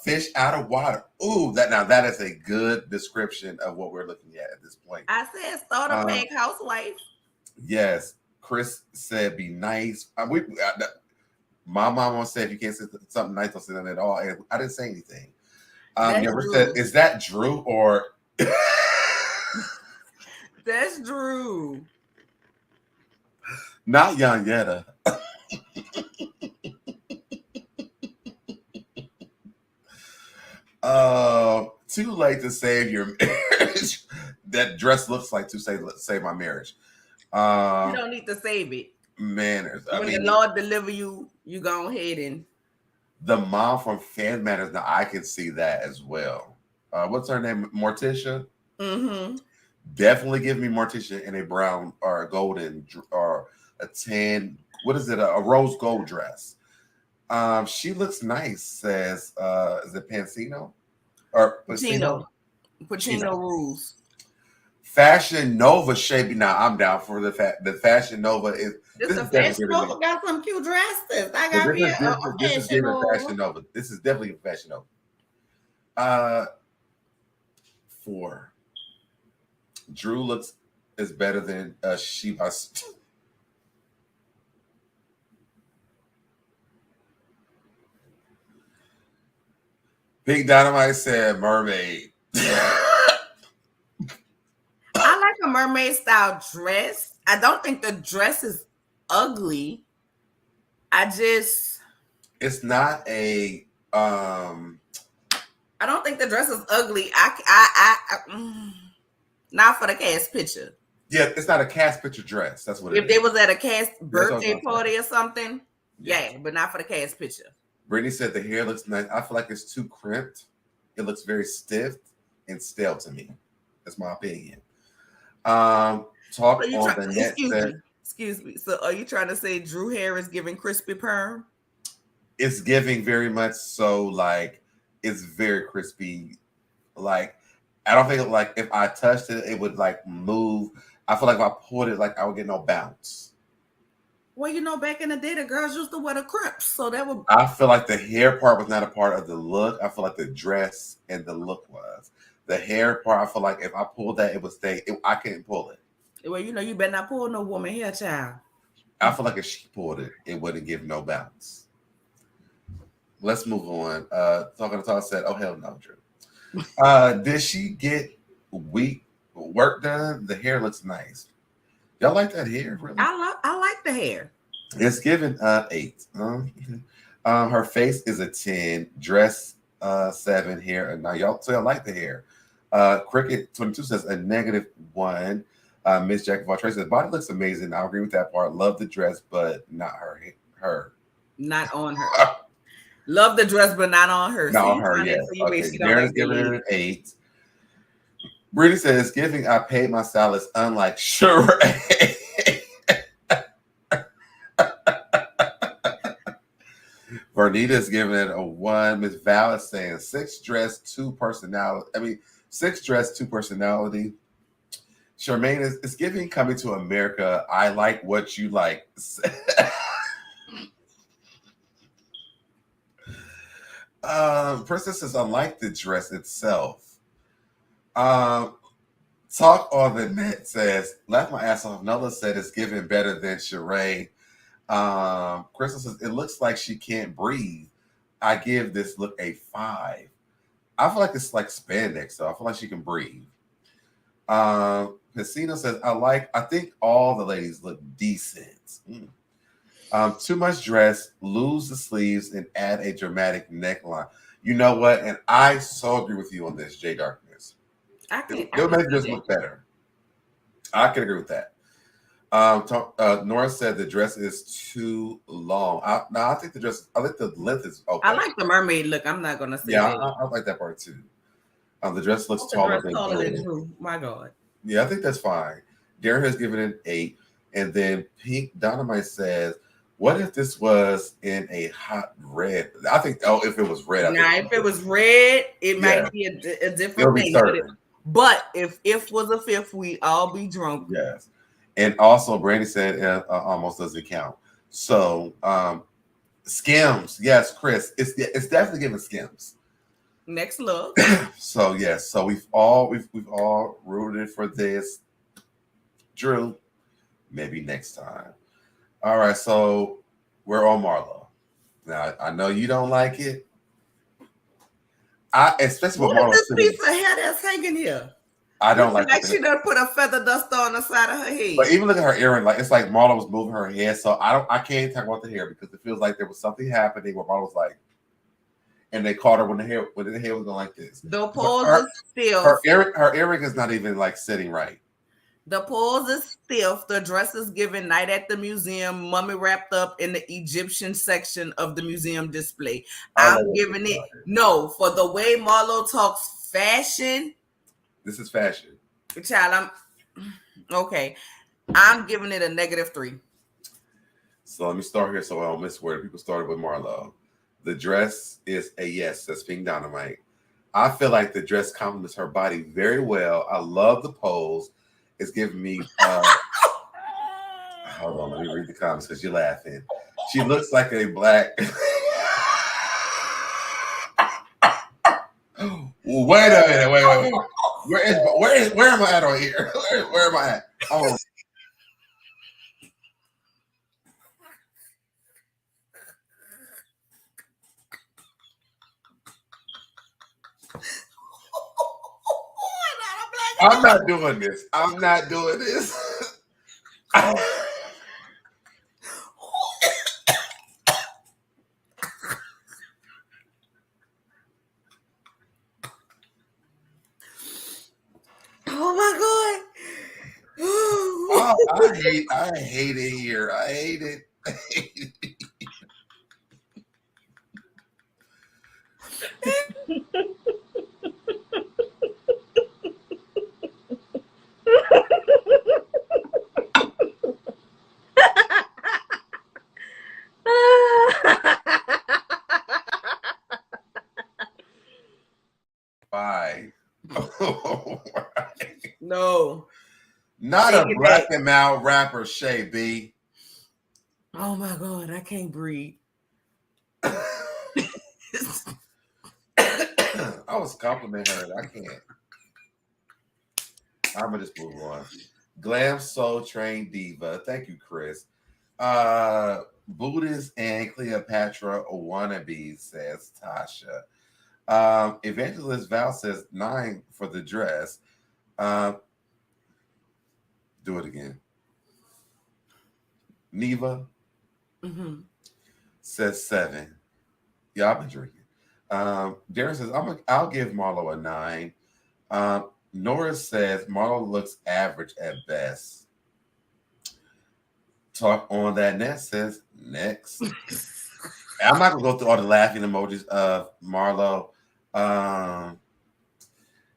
Fish out of water. Ooh, that is a good description of what we're looking at this point. I said starter pack housewife. Yes. Chris said be nice. My mama said if you can't say something nice, don't say nothing at all. And I didn't say anything. Never said, is that Drew or that's Drew? Not Yanyetta. Too late to save your marriage. That dress looks like to save my marriage. You don't need to save it. Manners. When the Lord deliver you, you go ahead and. The mom from Fan Manners. Now I can see that as well. What's her name? Morticia. Mm-hmm. Definitely give me Morticia in a brown or a golden or a tan. What is it? A rose gold dress. She looks nice. Says, is it Pancino or Pacino? Pacino rules. Fashion Nova shaping. Now I'm down for the Fashion Nova is. This is Fashion Nova got some cute dresses. I got me this is giving Fashion Nova. This is definitely a Fashion Nova. 4. Drew is better than Shiva. Big Dynamite said mermaid. I like a mermaid style dress. I don't think the dress is ugly. It's not a I don't think the dress is ugly. Not for the cast picture. Yeah, it's not a cast picture dress. That's what it is. If they was at a cast birthday party or something, yeah, but not for the cast picture. Brittany said the hair looks nice. I feel like it's too crimped. It looks very stiff and stale to me. That's my opinion. Talk on the net. Excuse me. So are you trying to say Drew hair is giving crispy perm? It's giving very much so, like it's very crispy. Like I don't think like if I touched it, it would like move. I feel like if I pulled it, like I would get no bounce. Well, you know, back in the day, the girls used to wear the crimps, so that would. I feel like the hair part was not a part of the look. I feel like the dress and the look was. The hair part, I feel like if I pulled that, it would stay. I couldn't pull it. Well, you know, you better not pull no woman hair, child. I feel like if she pulled it, it wouldn't give no bounce. Let's move on. Talking to Talk said, "Oh hell no, Drew." Did she get work done? The hair looks nice. Y'all like that hair? Really? I like the hair. It's given 8. Her face is a 10. Dress 7. Hair a 9. Y'all like the hair. Cricket 22 says a -1. Miss Jackie Valtre says body looks amazing. I agree with that part. Love the dress, but not her. Not on her. Love the dress, but not on her. Not on her. Yes. Okay. Darren's giving it an 8. Brittany says, giving I paid my stylist, unlike Sheree. Vernita's giving it a 1. Miss Val is saying 6 dress, 2 personality. 6 dress, 2 personality. Charmaine is giving Coming to America. I like what you like. Princess says, I like the dress itself. Talk on the net says, laugh my ass off. NOLA said it's giving better than Sheree. Crystal says, it looks like she can't breathe. I give this look a 5. I feel like it's like spandex, so I feel like she can breathe. Casino says, I think all the ladies look decent. Too much dress, lose the sleeves, and add a dramatic neckline. You know what? And I so agree with you on this, J Darkness. It'll make this look better. I can agree with that. Nora said the dress is too long. I think the dress. I think the length is okay. I like the mermaid look. I'm not gonna say. Yeah, I like that part too. The dress looks taller than Drew. My God. Yeah, I think that's fine. Darren has given it an 8, and then Pink Dynamite says, "What if this was in a hot red?" I think. Oh, if it was red. If it was red, it might be a different thing. But if was a 5th, we all be drunk. Yes. And also, Brandy said almost doesn't count. So Skims. Yes, Chris. It's definitely giving Skims. Next look. So yes, so we've all rooted for this. Drew, maybe next time. All right, so we're on Marlo. Now I know you don't like it. Especially with What Marlo is this too. piece of hair that's hanging here? I don't like she done put a feather duster on the side of her head. But even look at her earring, like it's like Marlo was moving her head. So I can't talk about the hair because it feels like there was something happening where Marlo was like, and they caught her when the hair was going like this. The pose is stiff. Her earring is not even like sitting right. The pose is stiff. The dress is given night at the museum, mummy wrapped up in the Egyptian section of the museum display. I'm giving it for the way Marlo talks fashion. This is fashion. Child, okay. I'm giving it a -3. So let me start here so I don't miss where people started with Marlo. The dress is a yes. That's Pink Dynamite. I feel like the dress complements her body very well. I love the pose. It's giving me. Hold on, let me read the comments because you're laughing. She looks like a black. Wait a minute. Wait. Where am I at on here? Where am I at? Oh. I'm not doing this. I'm not doing this. Oh my God. Oh, I hate it here. I hate it. Bye. No. Not a black and mouth rapper, Shay B. Oh my God, I can't breathe. I was complimenting her. I can't. I'm gonna just move on. Glam Soul Train Diva. Thank you, Chris. Buddhist and Cleopatra wannabe, says Tasha. Evangelist Val says 9 for the dress. Do it again. Neva says 7. Yeah, I've been drinking. Darren says I'll give Marlo a 9. Nora says Marlo looks average at best. Talk on that. Ness says next. I'm not gonna go through all the laughing emojis of Marlo.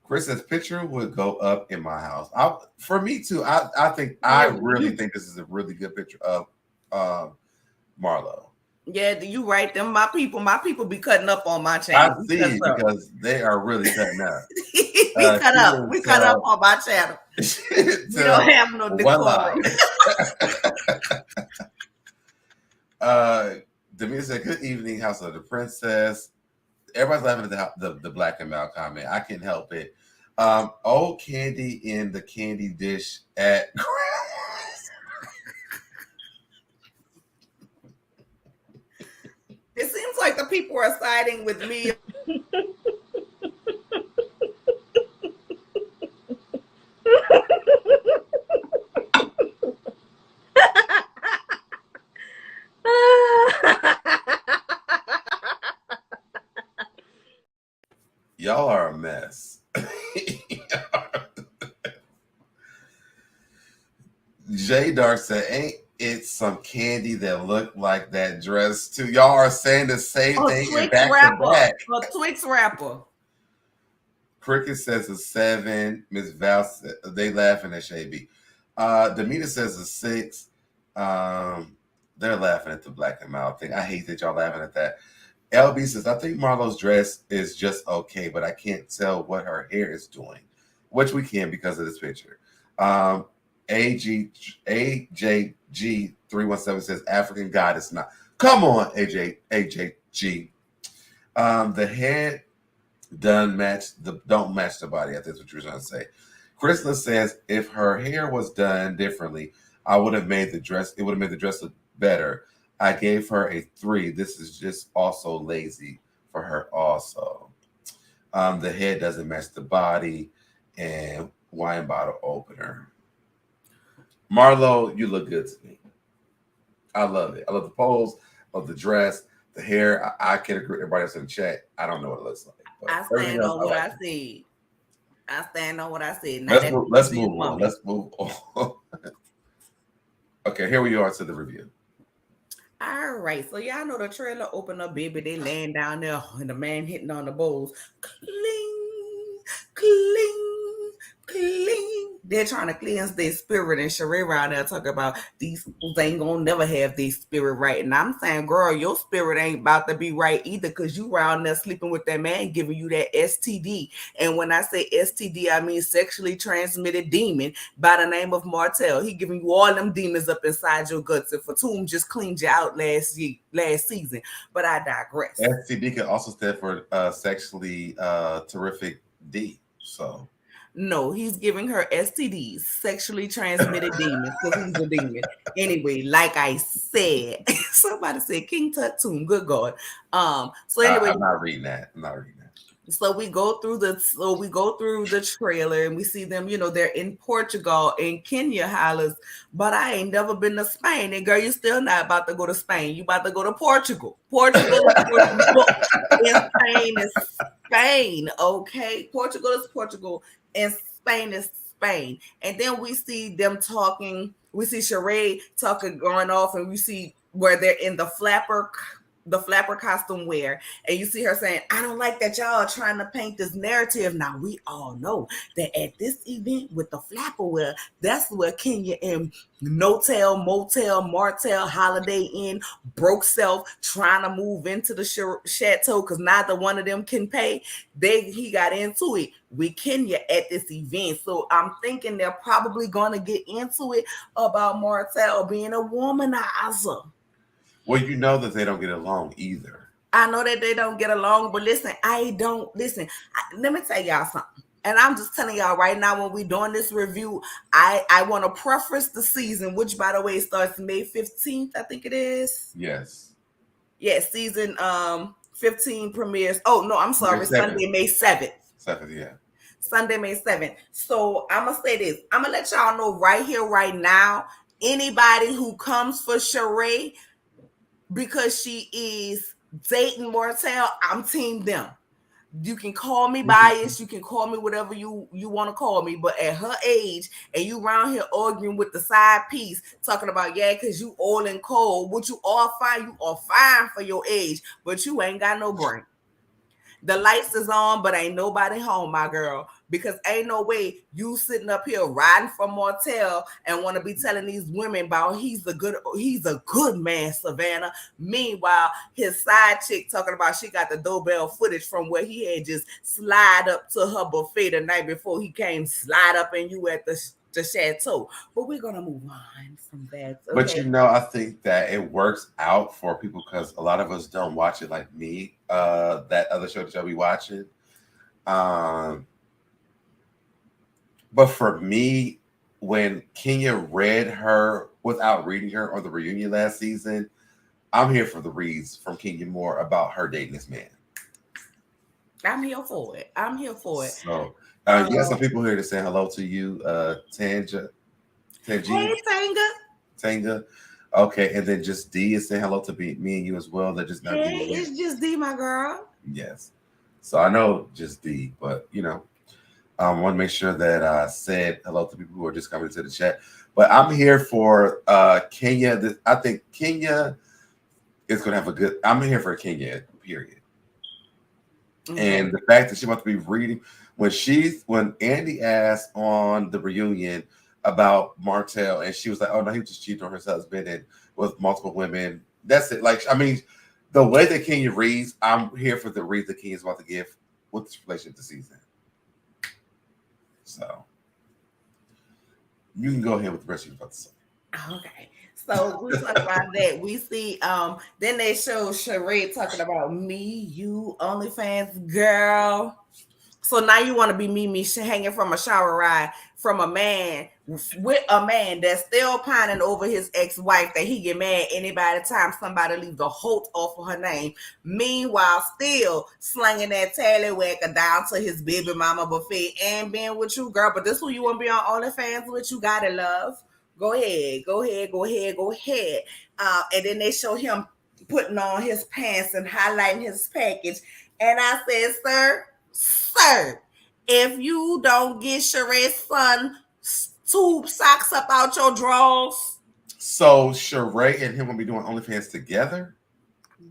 Chris says picture would go up in my house. For me too. I really think this is a really good picture of Marlo. Yeah, you right. Them my people be cutting up on my channel. I see because they are really cutting up. We cut up on my channel. We don't have no decorum. Demir said, "Good evening, House of the Princess." Everybody's laughing at the black and mild comment. I can't help it. Old candy in the candy dish at Grandma's. It seems like the people are siding with me. Y'all are a mess. J Dark said, "Ain't it some candy that looked like that dress too?" Y'all are saying the same thing and back to back. A Twix wrapper. Cricket says a 7. Miss Val said, they laughing at Shay B. Demeter says a 6. They're laughing at the black and mild thing. I hate that y'all laughing at that. LB says, I think Marlo's dress is just okay, but I can't tell what her hair is doing, which we can because of this picture. AJG317 says, African goddess not. Come on, AJG. The head don't match the body. I think that's what you were trying to say. Krista says if her hair was done differently, I would have made the dress. It would have made the dress look better. I gave her a 3. This is just also lazy for her. Also, the head doesn't match the body, and wine bottle opener. Marlo, you look good to me. I love it. I love the pose, love the dress, the hair. I can agree with everybody else in the chat. I don't know what it looks like. But I stand on what I said. I stand on what I said. Let's move on. Let's move on. Okay, here we are to the review. All right, so y'all know the trailer open up, baby. They laying down there, and the man hitting on the bowls. Cling, cling, cling. They're trying to cleanse their spirit, and Sheree around there talking about these fools ain't gonna never have their spirit right. And I'm saying, girl, your spirit ain't about to be right either, because you around there sleeping with that man giving you that STD. And when I say STD, I mean sexually transmitted demon by the name of Martell. He giving you all them demons up inside your guts. And Fatum just cleaned you out last season. But I digress. STD can also stand for sexually terrific D. So no, he's giving her STDs, sexually transmitted demons, because he's a demon. Anyway, like I said, somebody said King Tatum. Good God. So anyway, I'm not reading that. So we go through the trailer and we see them, they're in Portugal, and Kenya hollers, but I ain't never been to Spain. And girl, you're still not about to go to Spain. You about to go to Portugal. Portugal is Portugal. And Spain is Spain. Okay. Portugal is Portugal and Spain is Spain. And then we see them talking. We see Sheree talking, going off, and we see where they're in the flapper costume wear, and you see her saying, I don't like that y'all are trying to paint this narrative. Now we all know that at this event with the flapper wear, that's where Kenya and No-Tell, Motel, Martell, Holiday Inn, broke self trying to move into the chateau because neither one of them can pay. He got into it with Kenya at this event. So I'm thinking they're probably going to get into it about Martell being a womanizer. Well, you know that they don't get along either. I know that they don't get along, but listen, let me tell y'all something. And I'm just telling y'all right now, when we're doing this review, I want to preface the season, which, by the way, starts May 15th, I think it is. Yes. Yes, season 15 premieres. Oh, no, I'm sorry. Sunday, May 7th. 7th, yeah. Sunday, May 7th. So I'm going to say this. I'm going to let y'all know right here, right now, anybody who comes for Sheree, because she is dating Martell, I'm team them. You can call me biased, you can call me whatever you want to call me, but at her age, and you around here arguing with the side piece, talking about, because you old and cold, which you are fine for your age, but you ain't got no brain. The lights is on, but ain't nobody home, my girl, because ain't no way you sitting up here riding for Martell and want to be telling these women about he's a good man, Savannah. Meanwhile, his side chick talking about she got the doorbell footage from where he had just slide up to her buffet the night before he came slide up in you at the chateau. But we're gonna move on from that. But Okay. I think that it works out for people because a lot of us don't watch it like me. That other show that y'all be watching. But for me, when Kenya read her without reading her on the reunion last season, I'm here for the reads from Kenya more about her dating this man. I'm here for it. So you got some people here to say hello to you, Tanja. Hey, Tanga. Okay, and then just D is saying hello to me and you as well. They're just not. Hey, it's just D, my girl. Yes. So I know just D, but I want to make sure that I said hello to people who are just coming to the chat. But I'm here for Kenya. I think Kenya is going to have a good. I'm here for Kenya. Period. Mm-hmm. And the fact that she's about to be reading when Andy asked on the reunion about Martell, and she was like, "Oh no, he was just cheating on his husband and with multiple women." That's it. Like, I mean, the way that Kenya reads, I'm here for the read that Kenya's about to give with this relationship this season. So you can go ahead with the rest of your about to say. Okay. So we talk about that. We see then they show Sheree talking about me, you, OnlyFans girl. So now you want to be me hanging from a shower ride from a man with a man that's still pining over his ex-wife that he get mad anybody time somebody leaves the Holt off of her name. Meanwhile, still slinging that tallywhacker down to his baby mama buffet and being with you, girl. But this who you want to be on OnlyFans with? You got it, love. Go ahead. And then they show him putting on his pants and highlighting his package. And I said, sir, if you don't get Sheree's son tube socks up out your drawers. So Sheree and him will be doing OnlyFans together?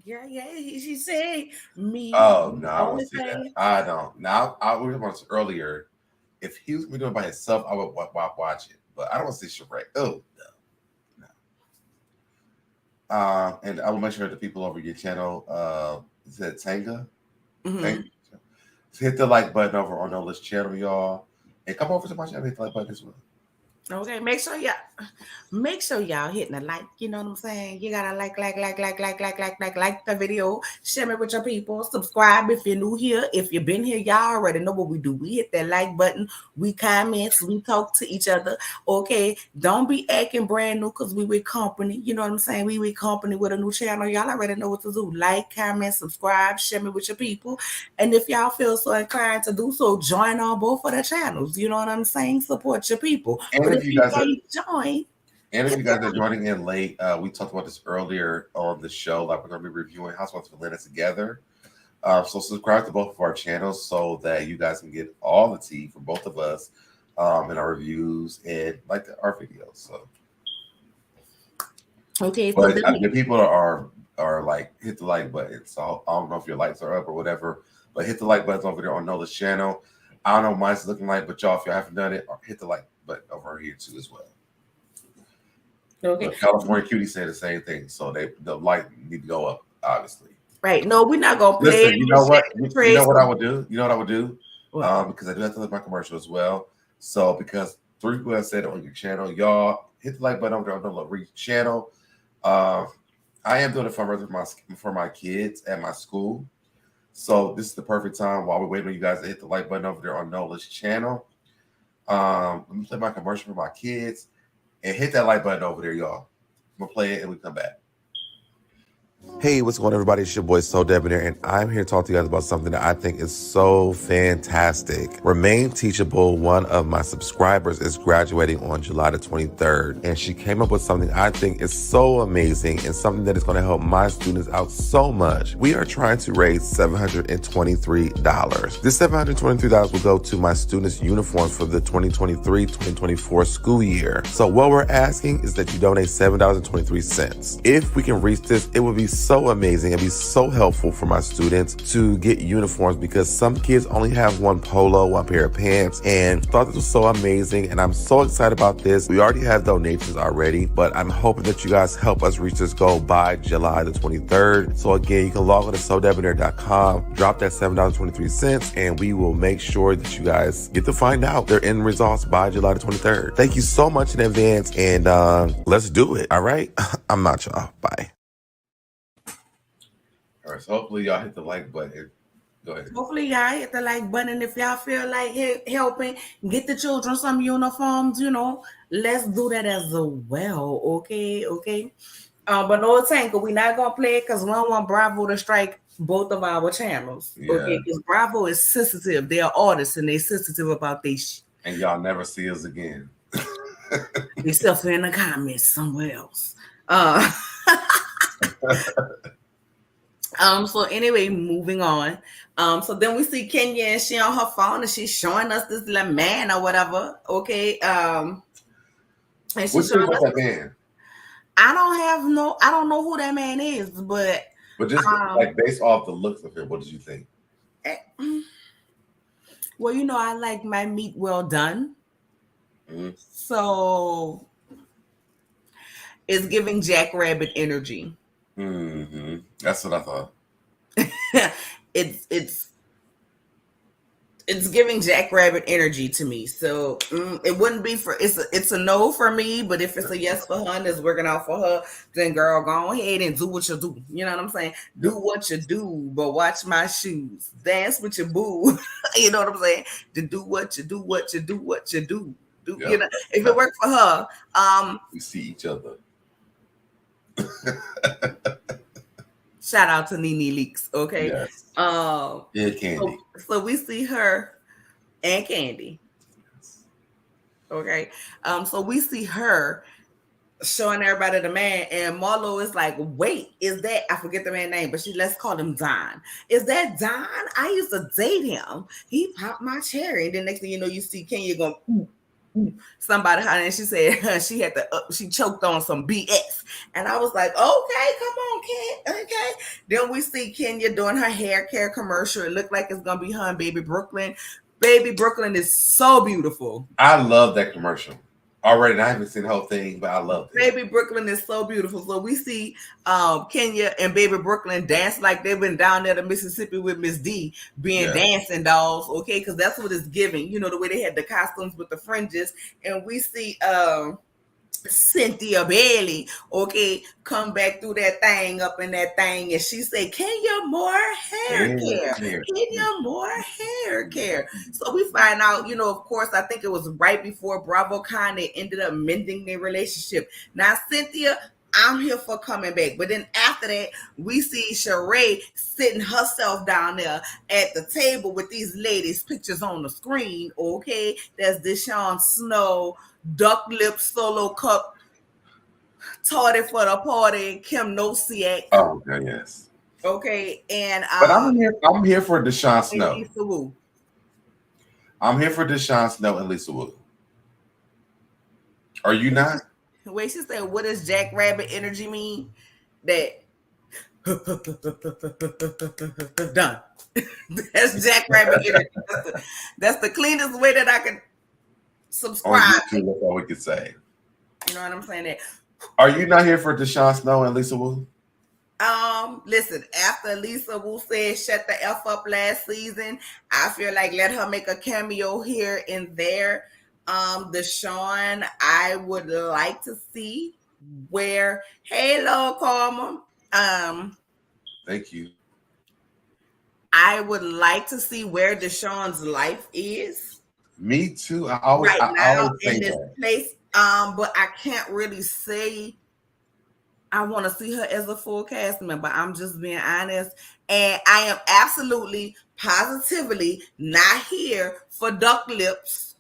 Yeah. She said me. Oh, no, I won't see OnlyFans. that. I don't. Now, I was talking about earlier. If he was doing it by himself, I would watch it. But I don't want to see Sheree. Oh, no. And I will make sure the people over your channel, is that Tanga? Mm-hmm. Hit the like button over on NOLA's channel, y'all. And come over to my channel, hit the like button as well. Okay, make sure y'all hitting the like. You know what I'm saying? You gotta like the video. Share it with your people. Subscribe if you're new here. If you've been here, y'all already know what we do. We hit that like button. We comment. We talk to each other. Okay, don't be acting brand new because we with company. You know what I'm saying? We with company with a new channel. Y'all already know what to do. Like, comment, subscribe, share me with your people. And if y'all feel so inclined to do so, join on both of the channels. You know what I'm saying? Support your people. And if you guys are joining in late, we talked about this earlier on the show. Like we're going to be reviewing Housewives of Atlanta together. So subscribe to both of our channels so that you guys can get all the tea from both of us in our reviews and like our videos. So okay, but the people are like hit the like button. So I don't know if your likes are up or whatever, but hit the like buttons over there on NOLA's channel. I don't know what mine's looking like, but y'all, if y'all haven't done it, hit the like button over here too as well. Okay. But California Cutie said the same thing, so the light need to go up, obviously. Right? No, we're not gonna play. Listen, you know what? You know what I would do? You know what I would do? Because I do have to look my commercial as well. So because 3 people have said it on your channel, y'all hit the like button over there on the READZZZ channel. I am doing a fundraiser for my kids at my school. So this is the perfect time while we're waiting on you guys to hit the like button over there on NOLA's channel. Let me play my commercial for my kids and hit that like button over there, y'all. I'm gonna play it and we come back. Hey, what's going on, everybody? It's your boy SoDebNair, and I'm here to talk to you guys about something that I think is so fantastic. Remain Teachable, one of my subscribers, is graduating on July the 23rd, and she came up with something I think is so amazing and something that is going to help my students out so much. We are trying to raise $723. This $723 will go to my students' uniforms for the 2023-2024 school year. So what we're asking is that you donate $7.23. If we can reach this, it would be so amazing. It'd be so helpful for my students to get uniforms because some kids only have one polo, one pair of pants, and thought this was so amazing. And I'm so excited about this. We already have donations already, but I'm hoping that you guys help us reach this goal by July the 23rd. So again, you can log on to SoDebNair.com, drop that $7.23, and we will make sure that you guys get to find out their end results by July the 23rd. Thank you so much in advance, and let's do it. All right? I'm out, y'all. Bye. All right, so hopefully y'all hit the like button. Go ahead. Hopefully y'all hit the like button. If y'all feel like helping get the children some uniforms, let's do that as well. Okay. But no, Tanker, we're not gonna play it because we don't want Bravo to strike both of our channels. Yeah. Okay, because Bravo is sensitive. They are artists and they're sensitive about this shit. And y'all never see us again. Except in the comments somewhere else. So anyway, moving on. So then we see Kenya and she on her phone and she's showing us this little man or whatever. Okay. And she's showing us that man. I don't know who that man is, but just like based off the looks of him, what did you think? Well, I like my meat well done. Mm-hmm. So it's giving Jackrabbit energy. Mm-hmm. That's what I thought. It's It's giving Jackrabbit energy to me. So it wouldn't be for it's a no for me, but if it's a yes for her and it's working out for her, then girl, go ahead and do what you do. You know what I'm saying? Do what you do, but watch my shoes. Dance with your boo. You know what I'm saying? To do what you do, what you do, what you do. Yep. You know, if it worked for her, we see each other. shout out to Nene Leaks, okay? Yes. Yeah, Candy. So we see her and Candy. Okay. So we see her showing everybody the man, and Marlo is like, wait, is that, I forget the man's name, but let's call him Don. Is that Don? I used to date him. He popped my cherry. And then next thing you know, you see Kenya going, ooh, ooh. Somebody, and she said she choked on some BS. And I was like, okay, come on, Ken. Okay. Then we see Kenya doing her hair care commercial. It looked like it's going to be her and Baby Brooklyn. Baby Brooklyn is so beautiful. I love that commercial. Already, I haven't seen the whole thing, but I love it. Baby Brooklyn is so beautiful. So we see Kenya and Baby Brooklyn dance like they've been down there to Mississippi with Miss D, being dancing dolls, okay? Because that's what it's giving. You know, the way they had the costumes with the fringes. And we see Cynthia Bailey, okay, come back through that thing up in that thing, and she said, Kenya, more hair care. Kenya, more hair care. So we find out, you know, of course, I think it was right before Bravo Con, they ended up mending their relationship. Now, Cynthia, I'm here for coming back. But then after that, we see Sheree sitting herself down there at the table with these ladies' pictures on the screen, okay? That's Deshaun Snow, Duck Lips Solo Cup, Tardy for the Party, Kim Nosiak. Oh, okay, yes. Okay, and but I'm here for Deshaun Snow. Lisa Wu. I'm here for Deshaun Snow and Lisa Wu. Are you not? Wait, she said, what does Jackrabbit energy mean? That done. That's Jackrabbit energy. That's the cleanest way that I can subscribe. That's all we can say. You know what I'm saying? That. Are you not here for Deshaun Snow and Lisa Wu? Listen, after Lisa Wu said shut the F up last season, I feel like let her make a cameo here and there. Deshaun, I would like to see where, hey, Lord Karma. Thank you. I would like to see where Deshaun's life is. Me too. I always in this place. But I can't really say I want to see her as a full cast member. I'm just being honest. And I am absolutely, positively not here for Duck Lips.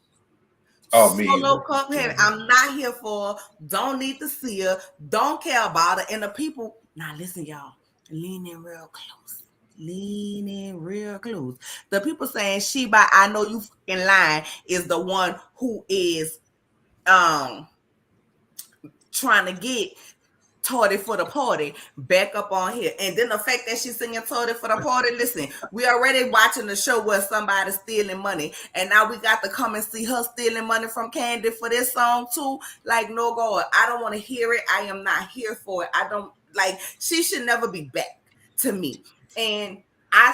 Oh, me. Solo Cuphead. I'm not here for. Don't need to see her. Don't care about her. And the people. Now listen, y'all. Lean in real close. Lean in real close. The people saying Sheba, I know you fucking lying, is the one who is trying to get Tardy for the Party back up on here. And then the fact that she's singing Tardy for the Party, listen, we already watching the show where somebody's stealing money, and now we got to come and see her stealing money from Kandi for this song too. Like, no God, I don't want to hear it. I am not here for it. I don't like, she should never be back to me. And I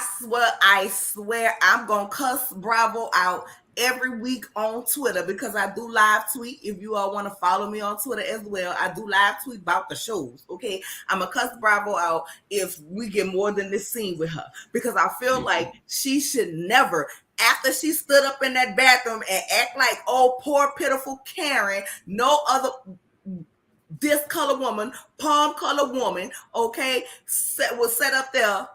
swear I'm gonna cuss Bravo out every week on Twitter, because I do live tweet. If you all want to follow me on Twitter as well, I do live tweet about the shows. Okay, I'm gonna cuss Bravo out if we get more than this scene with her, because I feel like she should never, after she stood up in that bathroom and act like, oh, poor pitiful Karen, no other this color woman, palm color woman, okay, was set up there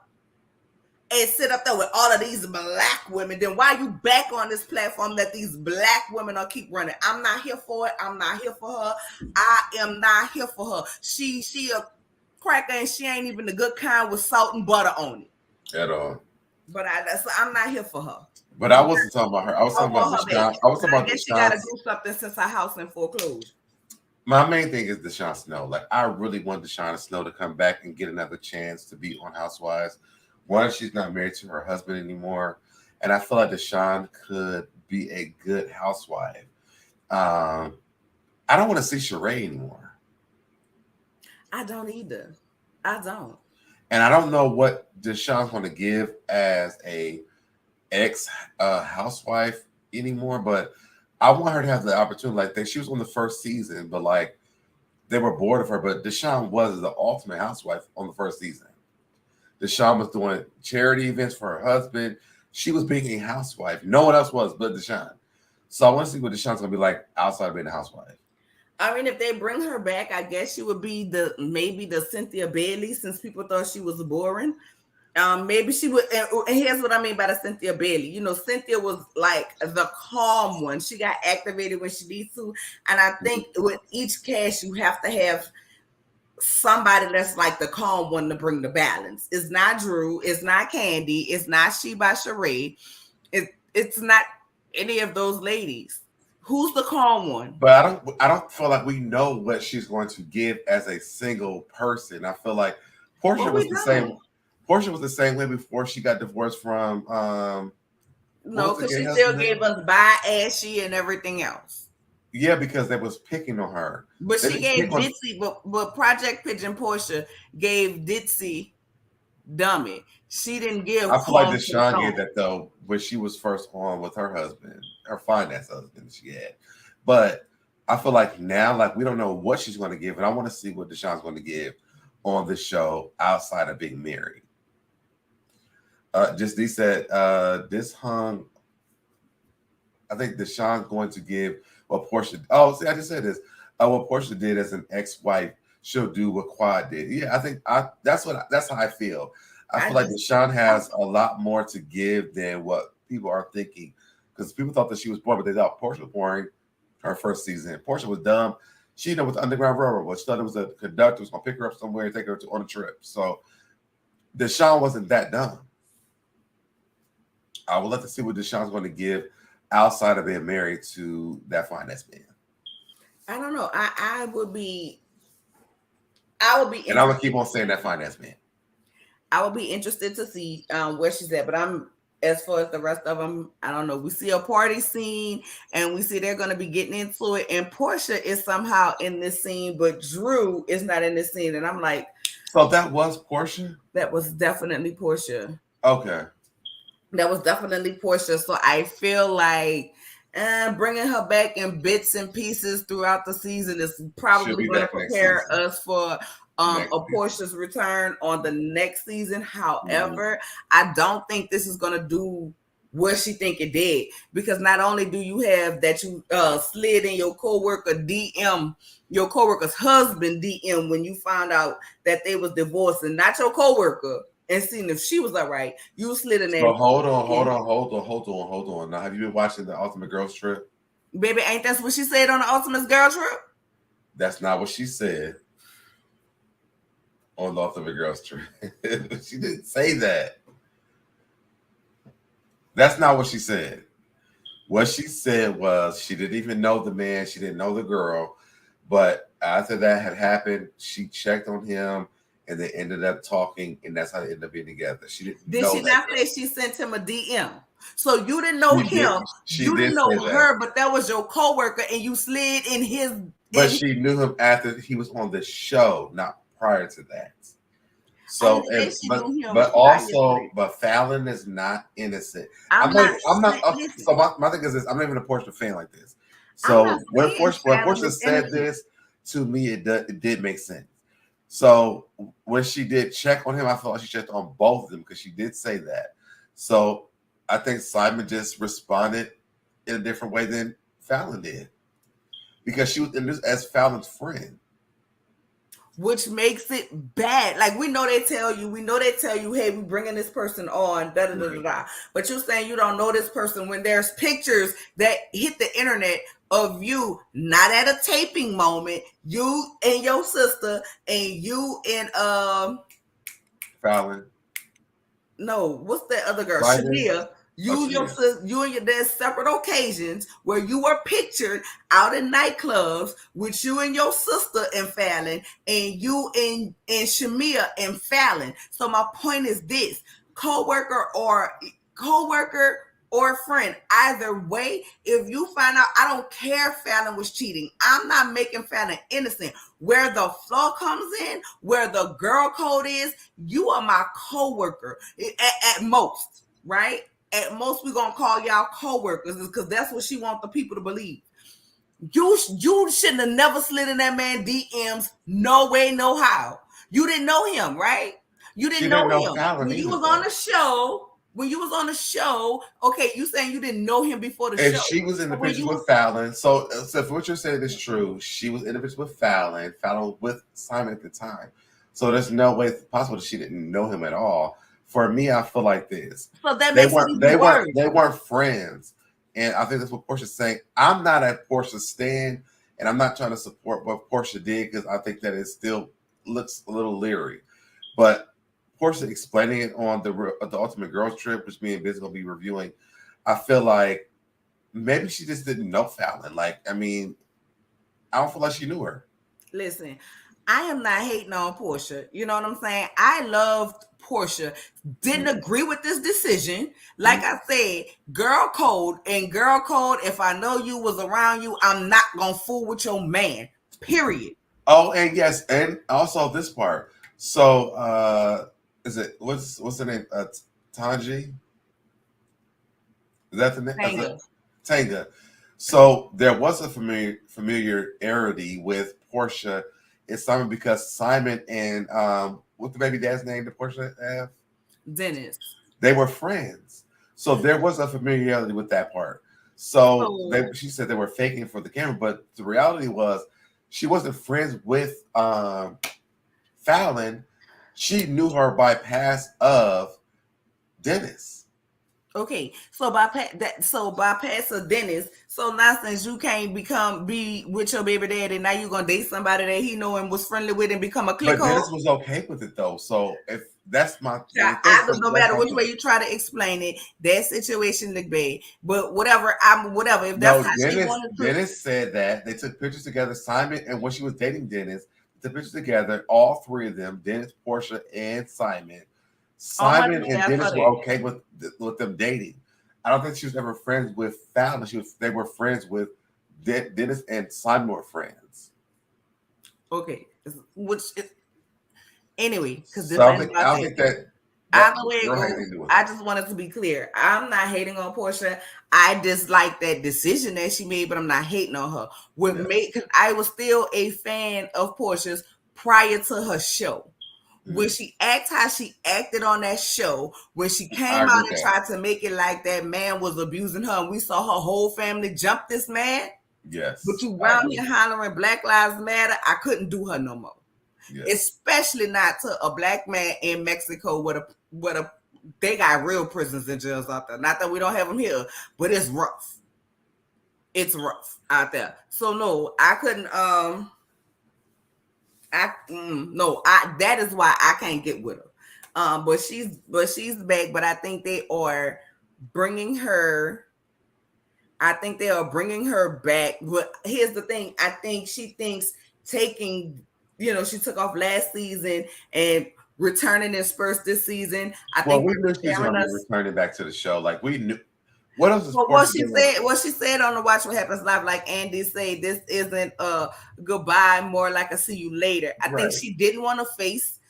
and sit up there with all of these black women, then why you back on this platform that these black women are keep running? I'm not here for it. I'm not here for her. I am not here for her. She a cracker, and she ain't even the good kind with salt and butter on it. At all. But I'm not here for her. But I wasn't talking about her. I was talking about Deshaun. I was talking about Deshaun. She got to do something since her house in foreclosure. My main thing is Deshaun Snow. Like, I really want Deshaun Snow to come back and get another chance to be on Housewives. One, she's not married to her husband anymore, and I feel like Deshaun could be a good housewife. I don't want to see Sheree anymore. I don't either. I don't. And I don't know what Deshaun's going to give as a ex housewife anymore, but I want her to have the opportunity. Like she was on the first season, but like they were bored of her. But Deshawn was the ultimate housewife on the first season. Deshawn was doing charity events for her husband. She was being a housewife. No one else was but Deshawn. So I want to see what Deshawn's gonna be like outside of being a housewife. I mean, if they bring her back, I guess she would be maybe the Cynthia Bailey, since people thought she was boring. Maybe she would, and here's what I mean by the Cynthia Bailey. You know, Cynthia was like the calm one. She got activated when she needs to. And I think with each cast, you have to have somebody that's like the calm one to bring the balance. It's not Drew, it's not Kandi, it's not Sheba Sheree. It's not any of those ladies. Who's the calm one? But I don't feel like we know what she's going to give as a single person. I feel like Portia was the same. Portia was the same way before she got divorced from no, because she still gave us Bye Ashy and everything else. Yeah, because they was picking on her. But she gave Ditzy, but Project Pigeon Portia gave Ditzy Dummy. She didn't give. I feel like Deshawn gave that though when she was first on with her husband, her finance husband she had. But I feel like now, like we don't know what she's going to give, and I want to see what Deshawn's going to give on the show outside of being married. Just they said this hung. I think Deshawn's going to give what Portia. Oh, see, I just said this. What Portia did as an ex-wife, she'll do what Quad did. Yeah, I think that's how I feel. I feel like Deshawn has a lot more to give than what people are thinking, because people thought that she was boring, but they thought Portia was boring her first season. Portia was dumb. She didn't know what the Underground Railroad was. She thought it was a conductor was going to pick her up somewhere and take her on a trip. So Deshawn wasn't that dumb. I would love to see what Deshawn's going to give outside of being married to that finance man. I don't know. I would be. And I'm gonna keep on saying that finance man. I would be interested to see where she's at, but as far as the rest of them, I don't know. We see a party scene, and we see they're going to be getting into it, and Portia is somehow in this scene, but Drew is not in this scene, and I'm like, so that was Portia. That was definitely Portia. Okay. That was definitely Portia. So I feel like bringing her back in bits and pieces throughout the season is probably going to prepare us for a Portia's return on the next season. However, I don't think this is going to do what she think it did, because not only do you have that you slid in your coworker DM, your coworker's husband DM when you found out that they was divorcing, not your coworker, and seeing if she was all right. You slid in there. So hold on. Now, have you been watching the Ultimate Girls Trip? Baby, ain't that what she said on the Ultimate Girl Trip? That's not what she said on the Ultimate Girls Trip. She didn't say that. That's not what she said. What she said was she didn't even know the man. She didn't know the girl. But after that had happened, she checked on him, and they ended up talking, and that's how they ended up being together. She didn't. Did she not say she sent him a DM? So you didn't know him, you didn't know her, but that was your coworker, and you slid in his. But she knew him after he was on the show, not prior to that. So, but Fallon is not innocent. I'm not. So my thing is this: I'm not even a Portia fan like this. So when Portia said this to me, it did make sense. So when she did check on him, I felt like she checked on both of them, because she did say that. So I think Simon just responded in a different way than Fallon did, because she was in this as Fallon's friend, which makes it bad. Like we know they tell you, hey, we bringing this person on, da da da da. But you're saying you don't know this person when there's pictures that hit the internet of you not at a taping moment, you and your sister, and you and Fallon. No, what's that other girl? Shania. You and your dad separate occasions where you were pictured out in nightclubs with you and your sister and Fallon, and you and Shamia and Fallon. So my point is this: coworker or friend, either way, if you find out, I don't care if Fallon was cheating. I'm not making Fallon innocent. Where the flaw comes in, where the girl code is, you are my coworker at most, right? at most we're gonna call y'all co-workers because that's what she wants the people to believe. You shouldn't have never slid in that man DMs. No way, no how. You didn't know him, right? You didn't know him when you was on the show. When you was on the show, okay, you saying you didn't know him before the show. If she was in the pictures with Fallon, so if what you're saying is true, she was in the pictures with Fallon. Fallon was with Simon at the time. So there's no way possible that she didn't know him at all. For me, I feel like this. So that they makes they weren't friends. And I think that's what Portia's saying. I'm not a Portia stan, and I'm not trying to support what Portia did because I think that it still looks a little leery. But Portia explaining it on the Ultimate Girls Trip, which me and Biz will be reviewing, I feel like maybe she just didn't know Fallon. Like, I mean, I don't feel like she knew her. Listen, I am not hating on Portia. You know what I'm saying? I loved Portia. Didn't agree with this decision. Like I said, girl code. If I know you was around you, I'm not gonna fool with your man. Period. Oh, and yes, and also this part. So is it what's the name? Tanji? Is that the name? Tanga. So there was a familiarity with Portia and Simon because Simon and what's the baby dad's name that Portia have? Dennis. They were friends. So there was a familiarity with that part. So she said they were faking for the camera, but the reality was she wasn't friends with Fallon. She knew her by past of Dennis. Okay, so bypass of Dennis. So now since you can't be with your baby daddy, now you're gonna date somebody that he know and was friendly with and become a clique. But Dennis was okay with it though. So if that's my no matter which way you try to explain it, that situation look bad. But whatever. If that's how she wanted to. Dennis said that they took pictures together. Simon and when she was dating Dennis, they took pictures together. All three of them, Dennis, Portia, and Simon. Simon and Dennis were okay with them dating. I don't think she was ever friends with Fallon. They were friends with Dennis and Simon were friends. Okay, anyway, because this I think that either way it goes, I just wanted to be clear. I'm not hating on Portia. I dislike that decision that she made, but I'm not hating on her. Because I was still a fan of Portia's prior to her show. When she acted how she acted on that show, when she came out and tried to make it like that man was abusing her, and we saw her whole family jump this man. Yes. But you round here hollering Black Lives Matter, I couldn't do her no more. Yes. Especially not to a black man in Mexico with they got real prisons and jails out there. Not that we don't have them here, but it's rough. It's rough out there. So no, I couldn't that is why I can't get with her. But she's back. But I think they are bringing her. I think they are bringing her back. But here's the thing: I think she thinks taking, she took off last season and returning in spurts this season. We knew she was going to be returning back to the show. Like we knew. What else is what she said on the Watch What Happens Live, like Andy said, this isn't a goodbye, more like a see you later. I think she didn't want to face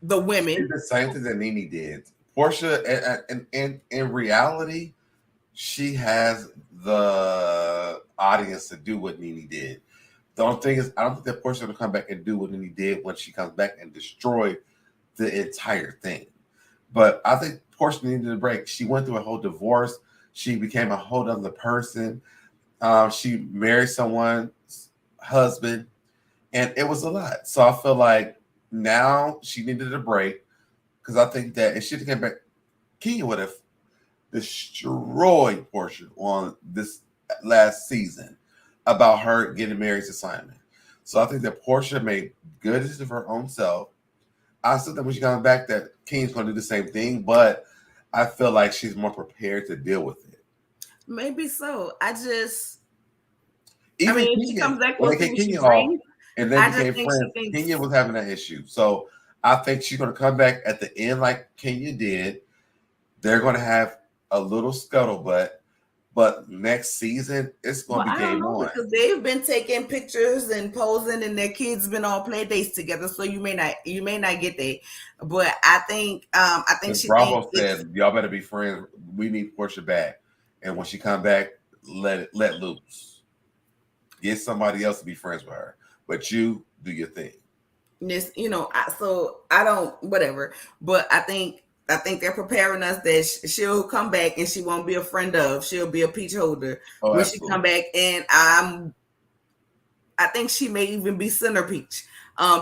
the women. She did the same thing that Nene did. Portia, in reality, she has the audience to do what Nene did. The only thing is, I don't think that Portia will come back and do what Nene did when she comes back and destroy the entire thing. But I think Portia needed a break. She went through a whole divorce. She became a whole other person. She married someone's husband, and it was a lot. So I feel like now she needed a break because I think that if she came back, Kenya would have destroyed Portia on this last season about her getting married to Simon. So I think that Portia made good decisions of her own self. I still think when she comes back that Kenya's going to do the same thing, but I feel like she's more prepared to deal with it. Maybe so. She comes back when they get Kenya off and then became friends, Kenya was having that issue. So I think she's going to come back at the end like Kenya did. They're going to have a little scuttlebutt. But next season, it's going to Well, be I don't game know on. because they've been taking pictures and posing, and their kids been on play dates together. So you may not get that. But I think Because she Bravo thinks it's said, y'all better be friends. We need Portia back. And when she come back, let loose. Get somebody else to be friends with her. But you do your thing. this, so I don't whatever. But I think they're preparing us that she'll come back and she won't be a friend of. She'll be a peach holder Oh, when absolutely. she come back, and I think she may even be center peach.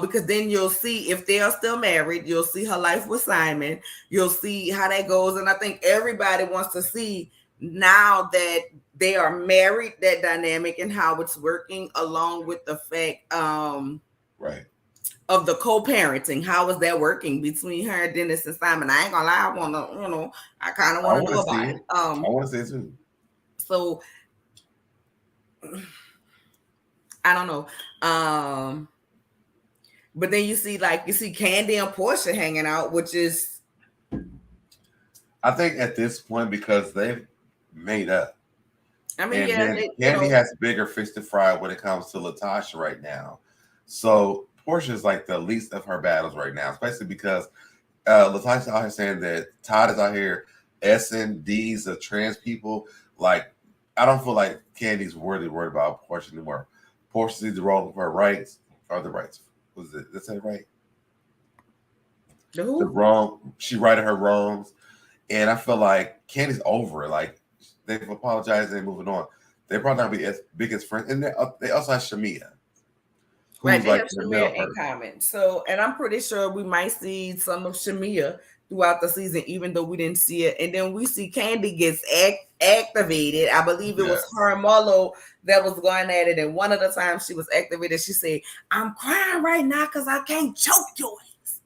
Because then you'll see if they are still married, you'll see her life with Simon, you'll see how that goes. And I think everybody wants to see now that they are married, that dynamic and how it's working, along with the fact right. of the co-parenting. How is that working between her, Dennis, and Simon? I ain't gonna lie, I kind of want to know about it. I want to see it too. So I don't know. But then you see Kandi and Portia hanging out, which is, I think at this point, because they've made up. I mean, And yeah, then Kandi has bigger fish to fry when it comes to Latasha right now. So Portia is like the least of her battles right now, especially because Latasha out here saying that Todd is out here S&Ds D's of trans people. Like, I don't feel like Kandi's worried about Portia anymore. Portia needs to roll for her rights. Or the rights. Was it? Is that right? the who? The wrong. She righted her wrongs. And I feel like Kandi's over it. Like, they've apologized and moving on. They're probably not be as big as friends. And they also have Shamia. Right, they like have Shamia in common. So, and I'm pretty sure we might see some of Shamia throughout the season, even though we didn't see it. And then we see Kandi gets activated. I believe it was her and Marlo that was going at it. And one of the times she was activated, she said, "I'm crying right now because I can't choke your ass,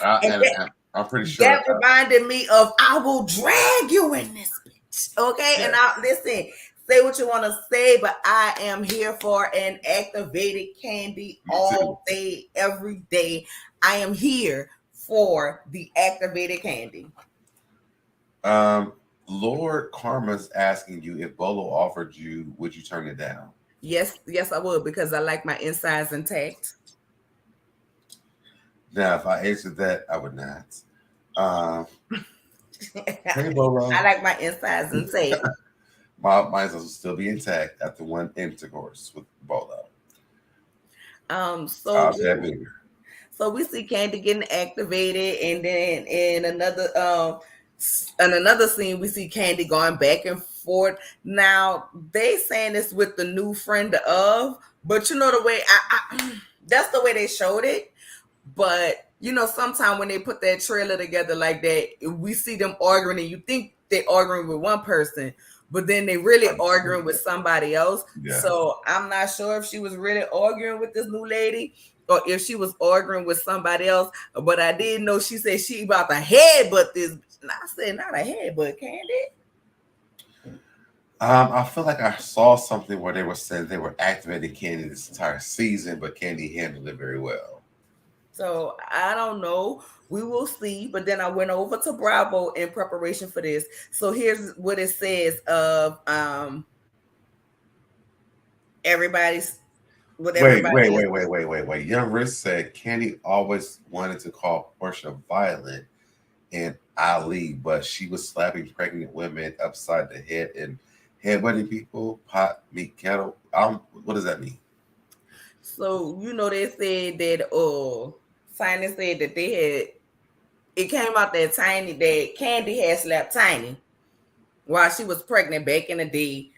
bitch." I'm pretty sure that reminded me of "I will drag you in this bitch." Okay, and now listen. Say what you want to say, but I am here for an activated Kandi all day, every day. I am here for the activated Kandi. Lord Karma's asking you, if Bolo offered you, would you turn it down? Yes, I would, because I like my insides intact. Now, if I answered that, I would not. Hey, Bolo. I like my insides intact. Mine will still be intact after one intercourse with Bolo. So we see Kandi getting activated, and then in another scene, we see Kandi going back and forth. Now they saying this with the new friend of, but you know the way that's the way they showed it. But you know, sometimes when they put that trailer together like that, we see them arguing, and you think they're arguing with one person, but then they really arguing with somebody else. Yeah. So I'm not sure if she was really arguing with this new lady or if she was arguing with somebody else. But I did know she said she about to headbutt this. And I said, not a headbutt, Kandi. I feel like I saw something where they were saying they were activating Kandi this entire season, but Kandi handled it very well. So I don't know. We will see. But then I went over to Bravo in preparation for this. So here's what it says of everybody's. Wait. Young Rich said Kandi always wanted to call Portia violent and Ali, but she was slapping pregnant women upside the head and headbutting people, pot, meat, cattle. What does that mean? So you know they said that Simon said that it came out that Kandi had slapped Tiny while she was pregnant back in the day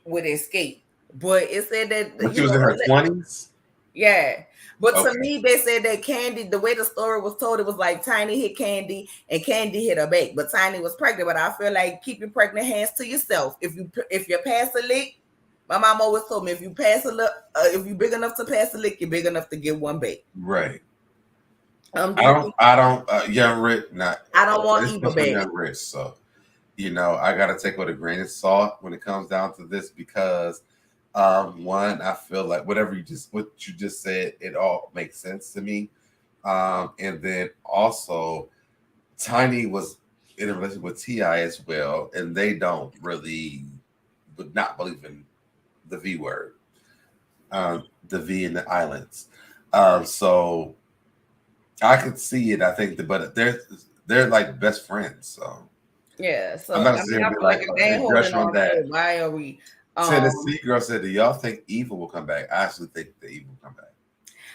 with Escape. But it said that she was in her 20s. Yeah. But to me, they said that Kandi, the way the story was told, it was like Tiny hit Kandi and Kandi hit her back. But Tiny was pregnant. But I feel like keep your pregnant hands to yourself. If you pass a lick, my mom always told me if you pass a lick, if you're big enough to pass a lick, you're big enough to get one back. Right. I don't Young Rich not. I don't want either back. Young Rich, so you know I gotta take with a grain of salt when it comes down to this because one, I feel like what you just said, it all makes sense to me. And then also Tiny was in a relationship with T.I. as well, and they don't really but not believing the V word, the V in the islands. So I could see it. I think, but they're like best friends. So Yeah. I'm So not I saying mean, I be feel like like if they ain't a judge holding on on to that. it, why are we? Tennessee girl said, "Do y'all think Eva will come back?" I actually think that Eva will come back.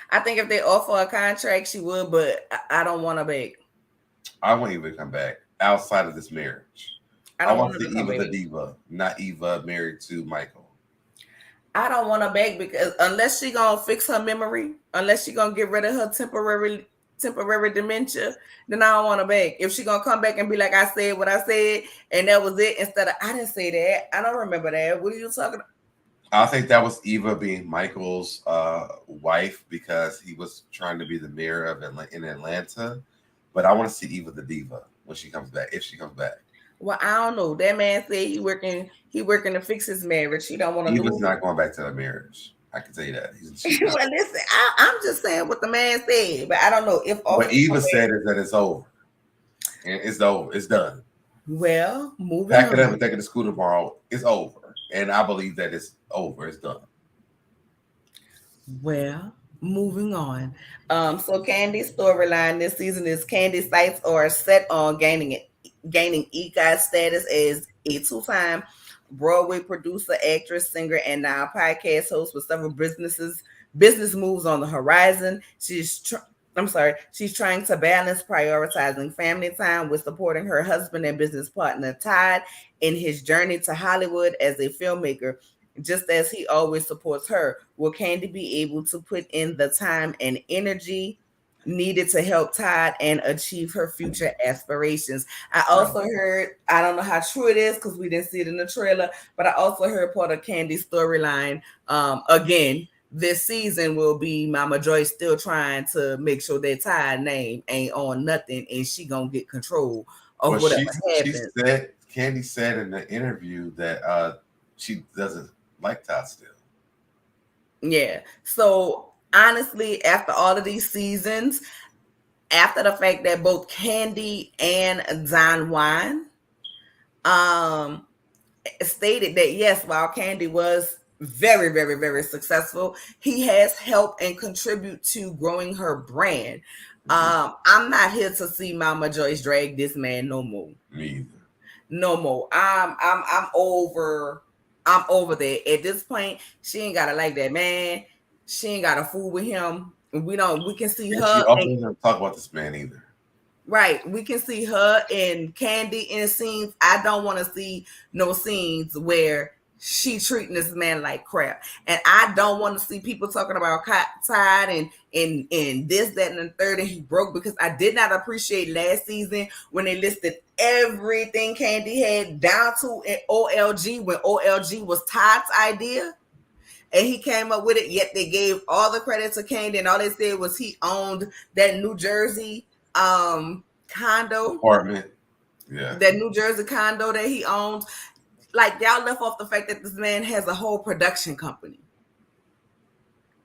I think if they offer a contract, she would, but I don't want to beg. I want Eva to come back outside of this marriage. I I don't want want to to see come Eva the back. diva, not Eva married to Michael. I don't want to beg because unless she gonna fix her memory, unless she gonna get rid of her temporary dementia, then I don't want to beg. If she gonna come back and be like, I said what I said and that was it, instead of I didn't say that, I don't remember that. What are you talking about? I think that was Eva being Michael's wife because he was trying to be the mayor of in Atlanta. But I want to see Eva the diva when she comes back, if she comes back. Well, I don't know. That man said he working to fix his marriage. He don't want to Eva's lose. not going back to her marriage. I can tell you that. She's Well, not. listen, I'm just saying what the man said, but I don't know if What Eva said is that it's over. And it's over. It's done. Well, moving Pack on. it up and take it to school tomorrow. It's over. And I believe that it's over. It's done. Well, moving on. So Kandi's storyline this season is Kandi's sights are set on gaining EGOT status as a two-time Broadway producer, actress, singer, and now podcast host with several business moves on the horizon. She's trying to balance prioritizing family time with supporting her husband and business partner Todd in his journey to Hollywood as a filmmaker. Just as he always supports her, will Kandi be able to put in the time and energy needed to help Todd and achieve her future aspirations? I also heard, I don't know how true it is because we didn't see it in the trailer, but I also heard part of Kandi's storyline again this season will be Mama Joy still trying to make sure that Todd name ain't on nothing and she gonna get control of whatever happens. Kandi said in the interview that she doesn't like Todd still. Yeah. So honestly, after all of these seasons, after the fact that both Kandi and Don Juan stated that yes, while Kandi was very, very, very successful, he has helped and contribute to growing her brand. I'm not here to see Mama Joyce drag this man no more. Me either. No more. I'm over that. At this point, she ain't gotta like that man. She ain't gotta fool with him. We can see her. She also doesn't talk about this man either. Right. We can see her and Kandi in scenes. I don't want to see no scenes where she treating this man like crap. And I don't want to see people talking about Todd and this, that, and the third, and he broke, because I did not appreciate last season when they listed everything Kandi had down to an OLG when OLG was Todd's idea. And he came up with it, yet they gave all the credit to Kandi, and all they said was he owned that New Jersey condo apartment. Yeah. That New Jersey condo that he owns. Like, y'all left off the fact that this man has a whole production company.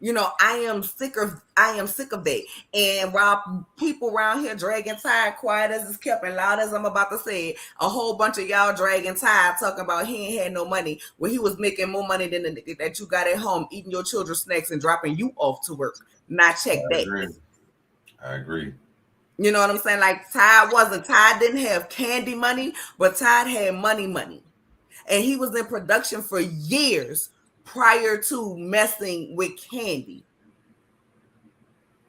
You know, I am sick of that. And while people around here dragging Todd, quiet as it's kept and loud as I'm about to say, a whole bunch of y'all dragging Todd talking about he ain't had no money when he was making more money than the nigga that you got at home, eating your children's snacks and dropping you off to work. Not check back. I agree. You know what I'm saying? Like, Todd didn't have Kandi money, but Todd had money. And he was in production for years prior to messing with Kandi.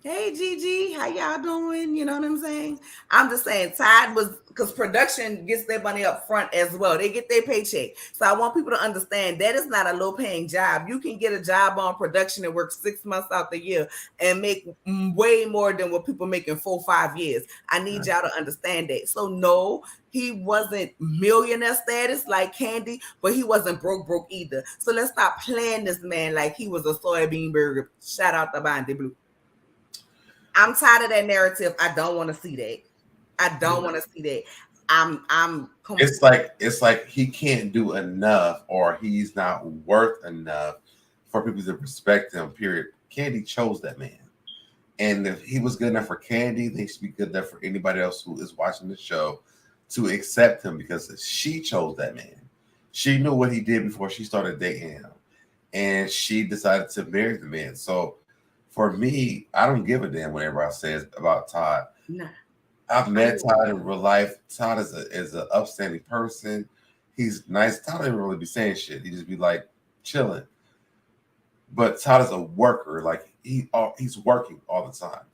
Hey, Gigi, how y'all doing? You know what I'm saying? I'm just saying Todd was, because production gets their money up front as well. They get their paycheck. So I want people to understand that is not a low paying job. You can get a job on production and work 6 months out the year and make way more than what people make in 4-5 years. I need y'all to understand that. So no, he wasn't millionaire status like Kandi, but he wasn't broke either. So let's stop playing this man like he was a soybean burger. Shout out to Bondi Blue. I'm tired of that narrative. I don't want to see that. I don't want to see that. It's like he can't do enough, or he's not worth enough for people to respect him. Period. Kandi chose that man, and if he was good enough for Kandi, then he should be good enough for anybody else who is watching the show to accept him, because she chose that man. She knew what he did before she started dating him, and she decided to marry the man. So for me, I don't give a damn what everybody says about Todd. Nah. I've met Todd in real life. Todd is an upstanding person. He's nice. Todd doesn't really be saying shit. He just be like chilling. But Todd is a worker. Like he's working all the time.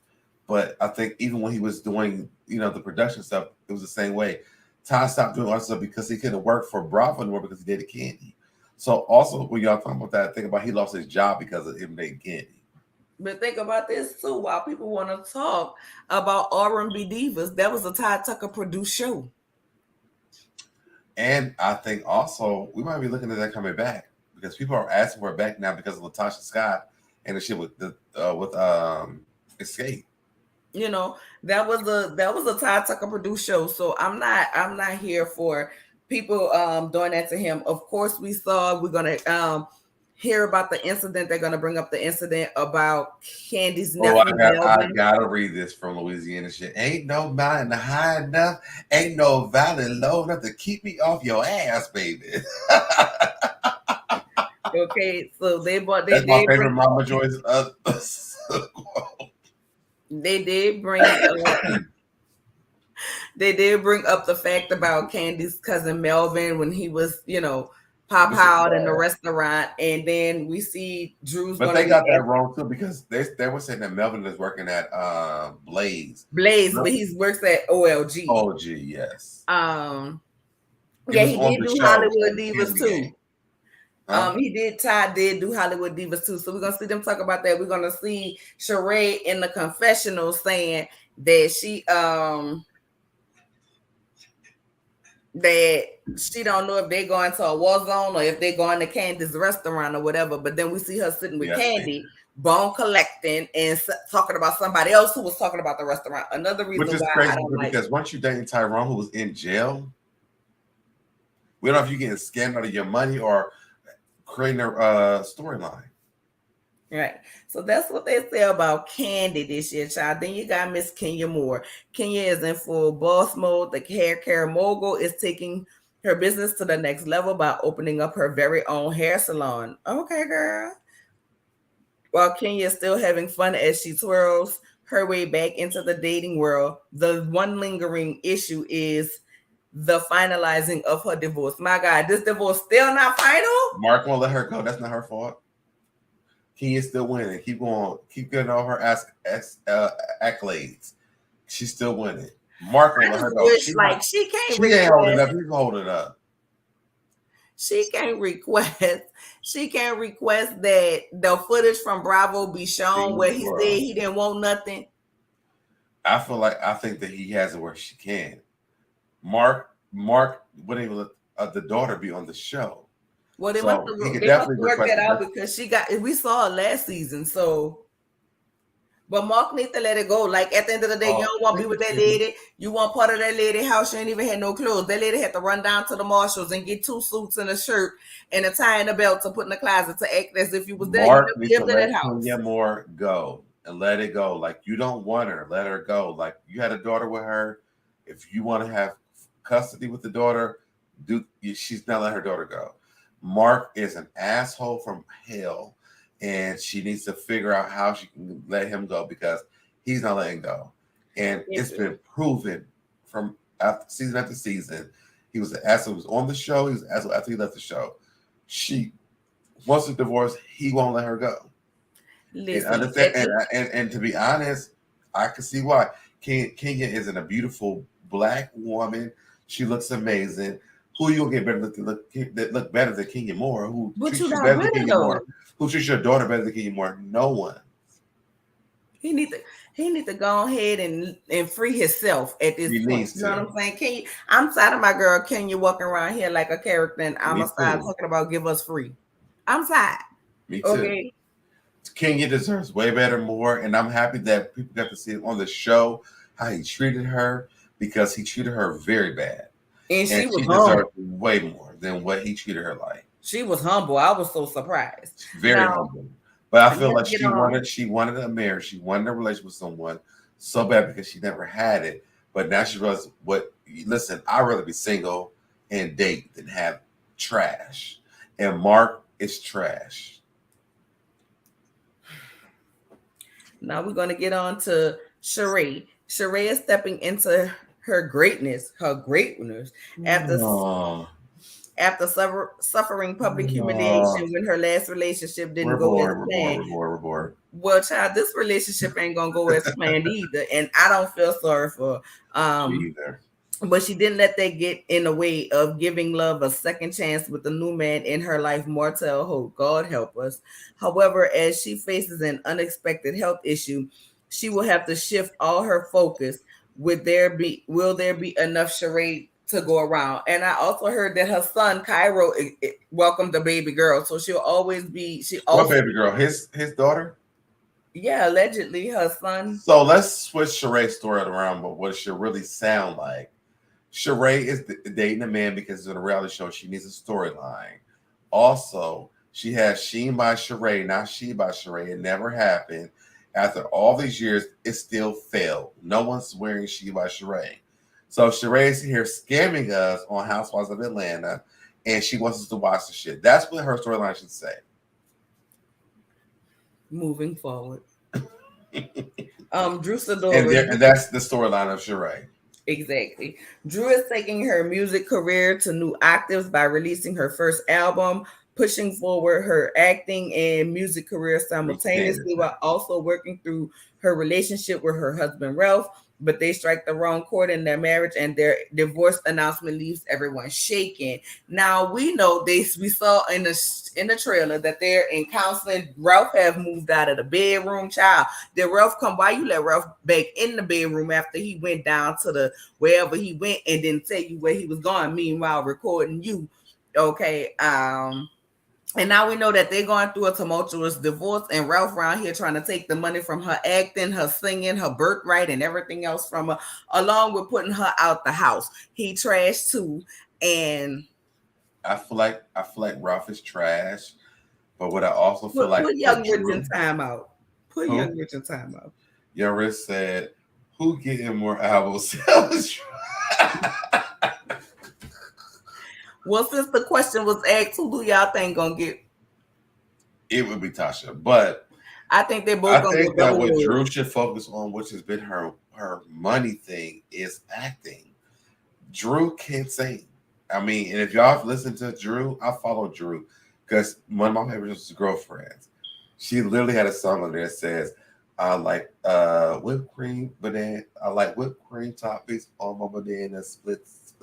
But I think even when he was doing, the production stuff, it was the same way. Todd stopped doing all that stuff because he couldn't work for Bravo anymore because he dated Kandi. So also when y'all talking about that, think about he lost his job because of him dating Kandi. But think about this too. While people want to talk about R&B divas, that was a Todd Tucker produced show. And I think also we might be looking at that coming back because people are asking for it back now because of Latasha Scott and the shit with Escape. That was a Todd Tucker produced show. So I'm not here for people doing that to him. Of course, we're gonna hear about the incident. They're gonna bring up the incident about Kandi'S nephew. I gotta read this from Louisiana shit. Ain't no mountain high enough, ain't no valley low enough to keep me off your ass, baby. Okay, so that's my favorite Mama Joy's. They did bring up the fact about Kandi's cousin Melvin when he was, pop out in the restaurant, and then we see Drew's. But they got that wrong too because they were saying that Melvin is working at Blaze. But he works at OLG. OG, yes. Yeah, he did do Hollywood Divas too. Todd did do Hollywood Divas too. So we're gonna see them talk about that. We're gonna see Sheree in the confessional saying that she don't know if they're going to a war zone or if they're going to Kandi's restaurant or whatever. But then we see her sitting with Kandi, bone collecting, and talking about somebody else who was talking about the restaurant. Another reason which is why crazy I don't because once you're dating Tyrone, who was in jail, we don't know if you're getting scammed out of your money or creating a storyline. Right. So that's what they say about Kandi this year, child. Then you got Miss Kenya Moore. Kenya is in full boss mode. The hair care mogul is taking her business to the next level by opening up her very own hair salon. Okay, girl. While Kenya is still having fun as she twirls her way back into the dating world, the one lingering issue is the finalizing of her divorce. My God, this divorce still not final? Mark won't let her go. That's not her fault. Kenya's still winning. Keep going. Keep getting all her accolades. She's still winning. Mark won't let her go. She can't. She ain't holding up. He's holding up. She can't request. She can't request that the footage from Bravo be shown where he said he didn't want nothing. I think that he has it where she can. Mark wouldn't even let the daughter be on the show. Well, they must work that out because we saw her last season. So, but Mark needs to let it go. Like at the end of the day, you don't want to be with that lady. You want part of that lady house. She ain't even had no clothes. That lady had to run down to the Marshalls and get 2 suits and a shirt and a tie and a belt to put in the closet to act as if you was there. Mark you lived in that house. Kenya Moore go and let it go. Like you don't want her, let her go. Like you had a daughter with her. If you want to have custody with the daughter, she's not letting her daughter go. Mark is an asshole from hell, and she needs to figure out how she can let him go because he's not letting go. And it's been proven from season after season. He was an asshole. He was on the show. He was an asshole after he left the show. She wants a divorce. He won't let her go. Listen, and understand. And to be honest, I can see why. Kenya isn't a beautiful Black woman. She looks amazing. Who you gonna get better look better than Kenya Moore? Who treats you better than Kenya Moore? Who treats your daughter better than Kenya Moore? No one. He need to go ahead and free himself at this point. You know what I'm saying? I'm tired of my girl Kenya walking around here like a character, and I'm gonna start talking about give us free. I'm tired. Me too. Okay. Kenya deserves way better, more, and I'm happy that people got to see it on the show how he treated her because he treated her very bad. And she deserved way more than what he treated her like. She was humble. I was so surprised. Very humble. But I feel like she wanted a marriage. She wanted a relationship with someone so bad because she never had it. But now she realized listen, I'd rather be single and date than have trash, and Mark is trash. Now we're gonna get on to Sheree. Sheree is stepping into her greatness after suffering public humiliation when her last relationship didn't go as planned. We're bored. Well, child, this relationship ain't gonna go as planned either, and I don't feel sorry for either. But she didn't let that get in the way of giving love a second chance with the new man in her life, Martell Hope. God help us. However, as she faces an unexpected health issue, she will have to shift all her focus. Will there be enough charade to go around? And I also heard that her son Cairo welcomed the baby girl, so she'll always be. What baby girl? His daughter. Yeah, allegedly her son. So let's switch Sheree's story around, but what it should really sound like. Sheree is dating a man because in a reality show she needs a storyline. Also, she has Sheen by Sheree, not She by Sheree. It never happened. After all these years, it still failed. No one's wearing She by Sheree. So Sheree is here scamming us on Housewives of Atlanta, and she wants us to watch the shit. That's what her storyline should say. Moving forward. Drew Sidora. And that's the storyline of Sheree. Exactly. Drew is taking her music career to new octaves by releasing her first album, pushing forward her acting and music career simultaneously while also working through her relationship with her husband Ralph. But they strike the wrong chord in their marriage, and their divorce announcement leaves everyone shaking. Now we know we saw in the trailer that they're in counseling. Ralph have moved out of the bedroom. Child, did Ralph come? Why you let Ralph back in the bedroom after he went down to the wherever he went and didn't tell you where he was going? Meanwhile, recording you. Okay. And now we know that they're going through a tumultuous divorce, and Ralph around here trying to take the money from her acting, her singing, her birthright, and everything else from her, along with putting her out the house. He trashed too, and I feel like Ralph is trash, but what I also feel like put Young Rich in timeout. Put Young Rich in timeout. Young Rich said, "Who getting more albums?" Well, since the question was asked, who do y'all think gonna get? It would be Tasha, but I think they both. I think that what Drew should focus on, which has been her money thing, is acting. Drew can't sing. I mean, and if y'all have listened to Drew, I follow Drew because one of my favorites was Girlfriends. She literally had a song on there that says, "I like whipped cream banana. I like whipped cream toppings on my banana splits."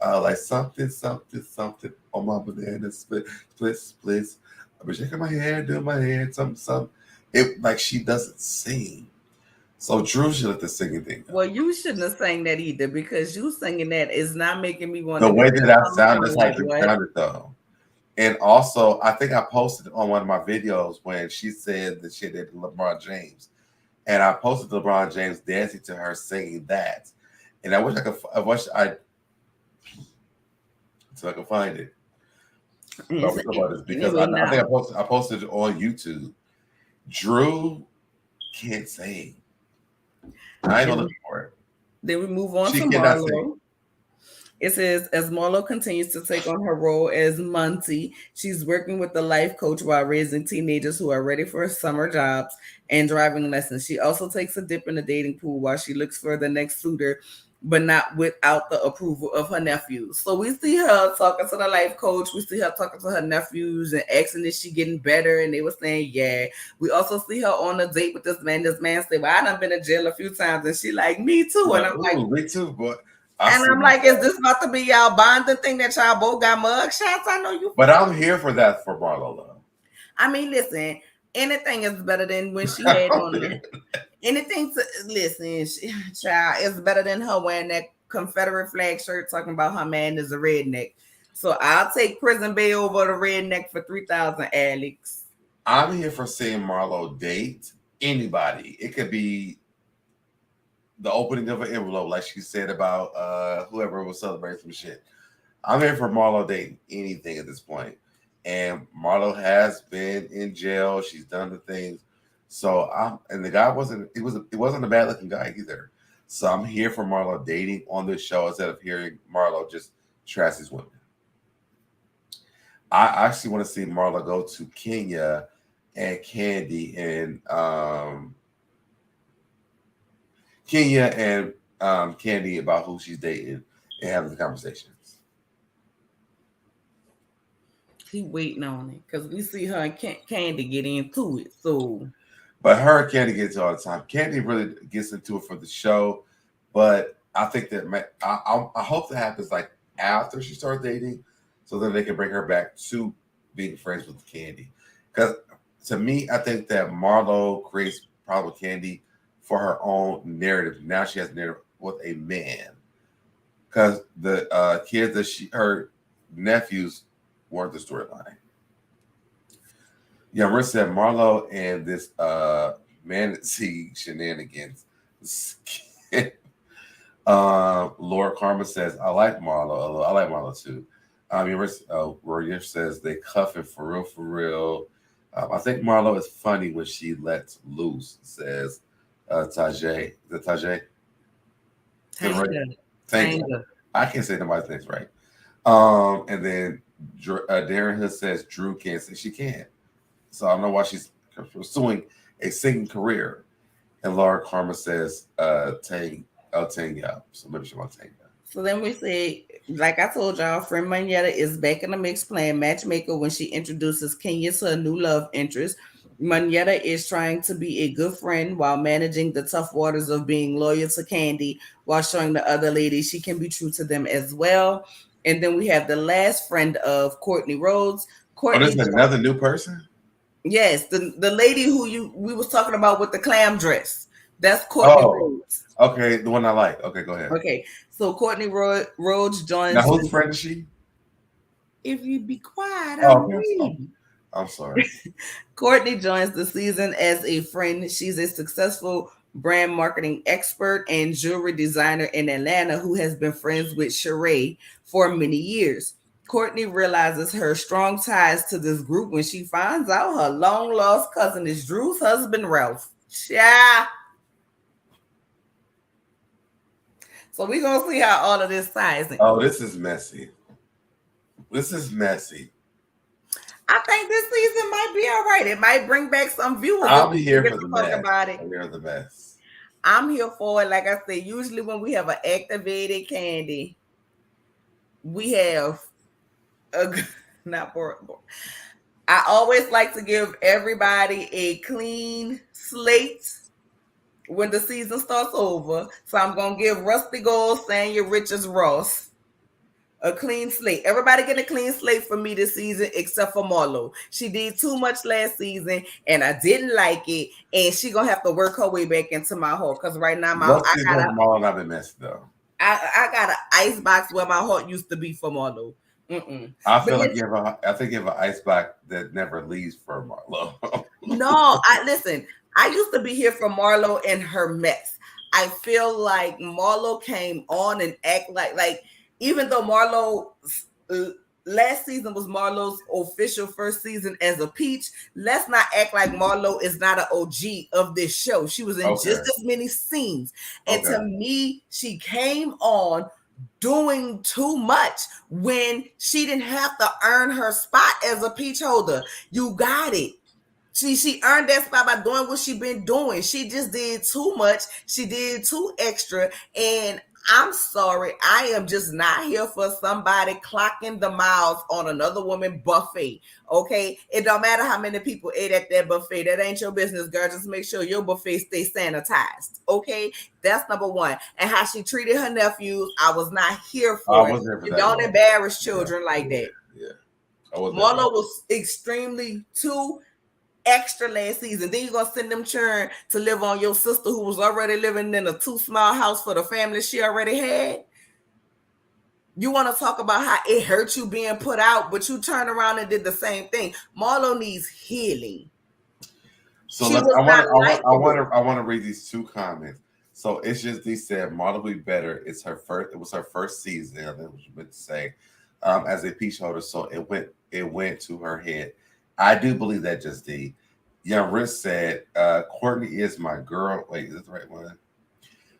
Like something on my banana splits. I've been shaking my head, doing my head, something. It like she doesn't sing. So Drew should let the singing thing go. Well, you shouldn't have sang that either because you singing that is not making me want the to. way that I sounded, that's like it sounded though. And also, I think I posted on one of my videos when she said that she did LeBron James, and I posted LeBron James dancing to her singing that. And I wish I could find it. Because I think I posted it on YouTube. Drew can't sing. I ain't gonna look for it. Then we move on to Marlo. It says, as Marlo continues to take on her role as Monty, she's working with the life coach while raising teenagers who are ready for summer jobs and driving lessons. She also takes a dip in the dating pool while she looks for the next suitor, but not without the approval of her nephews. So we see her talking to the life coach. We see her talking to her nephews and asking if she getting better. And they were saying, yeah. We also see her on a date with this man. This man said, well, I done been in jail a few times. And she like, me too. And I'm like, me too, but I'm like, is this about to be y'all bonding thing that y'all both got mug shots? I know you. But I'm here for that for Marlo, though. I mean, listen, anything is better than when she had on there. Anything to listen, child, is better than her wearing that Confederate flag shirt talking about her man is a redneck. So I'll take Prison Bay over the redneck for 3,000, Alex. I'm here for seeing Marlo date anybody. It could be the opening of an envelope, like she said about whoever was celebrating some shit. I'm here for Marlo dating anything at this point. And Marlo has been in jail. She's done the things. So and the guy wasn't a bad looking guy either. So I'm here for Marlo dating on this show instead of hearing Marlo just trash his women. I actually want to see Marla go to Kenya and Kandi and Kandi about who she's dating and having the conversations. Keep waiting on it because we see her and Kandi get into it. So, but her and Kandi gets all the time. Kandi really gets into it for the show, but I think that I hope that happens like after she starts dating, so then they can bring her back to being friends with Kandi. Because to me, I think that Marlo creates problem with Kandi for her own narrative. Now she has a narrative with a man, because the kids that her nephews weren't the storyline. Yeah, Marissa said Marlo and this Manatee shenanigans. Laura Karma says, I like Marlo. I like Marlo too. Roger says they cuffing for real. I think Marlo is funny when she lets loose, says Tajay. The Tajay? Tanga. I can't say nobody's name's right. And then Darren Hood says Drew can't say she can't. So I don't know why she's pursuing a singing career. And Laura Karma says Tanga. So maybe she wants Tanga. So then we say, like I told y'all, friend Manetta is back in the mix playing matchmaker when she introduces Kenya to a new love interest. Manetta is trying to be a good friend while managing the tough waters of being loyal to Kandi while showing the other ladies she can be true to them as well. And then we have the last friend of Courtney Rhodes. There's another new person? Yes, the lady who we was talking about with the clam dress. That's Courtney Rhodes. Okay, the one I like. Okay, go ahead. Okay, so Courtney Rhodes joins. Now, whose friend is she? If you be quiet, I'm sorry. Courtney joins the season as a friend. She's a successful brand marketing expert and jewelry designer in Atlanta who has been friends with Sheree for many years. Courtney realizes her strong ties to this group when she finds out her long-lost cousin is Drew's husband, Ralph. Yeah. So we're going to see how all of this ties in. Oh, this is messy. This is messy. I think this season might be all right. It might bring back some viewers. I'll be here for the mess. About it. I'll be here for the mess. I'm here for it. Like I said, usually when we have an activated Kandi, we have I always like to give everybody a clean slate when the season starts over. So I'm gonna give Rusty Gold, Sanya Richards, Ross a clean slate. Everybody get a clean slate for me this season except for Marlo. She did too much last season and I didn't like it, and she gonna have to work her way back into my heart because right now Marlo I've been messed though. I got an ice box where my heart used to be for Marlo. I feel like you have an ice box that never leaves for Marlo. No, listen. I used to be here for Marlo and her mess. I feel like Marlo came on and act like even though Marlo last season was Marlo's official first season as a peach, let's not act like Marlo is not an OG of this show. She was in just as many scenes. And to me, she came on doing too much when she didn't have to earn her spot as a peach holder. You got it. She earned that spot by doing what she been doing. She just did too much. She did too extra. And I'm sorry, I am just not here for somebody clocking the miles on another woman buffet. Okay, it don't matter how many people ate at that buffet. That ain't your business, girl. Just make sure your buffet stay sanitized. Okay, that's number one. And how she treated her nephews, I was not here for it. You don't embarrass children like that. Yeah, Marlo was extremely too extra last season. Then you're gonna send them children to live on your sister who was already living in a too small house for the family she already had. You want to talk about how it hurt you being put out, but you turned around and did the same thing. Marlo needs healing. So I want to read these two comments. So it's just they said Marlo Be Better. It was her first season. I think what you meant to say as a peach holder. So it went to her head. I do believe that just D. Young Rich said, Courtney is my girl. Wait, is that the right one?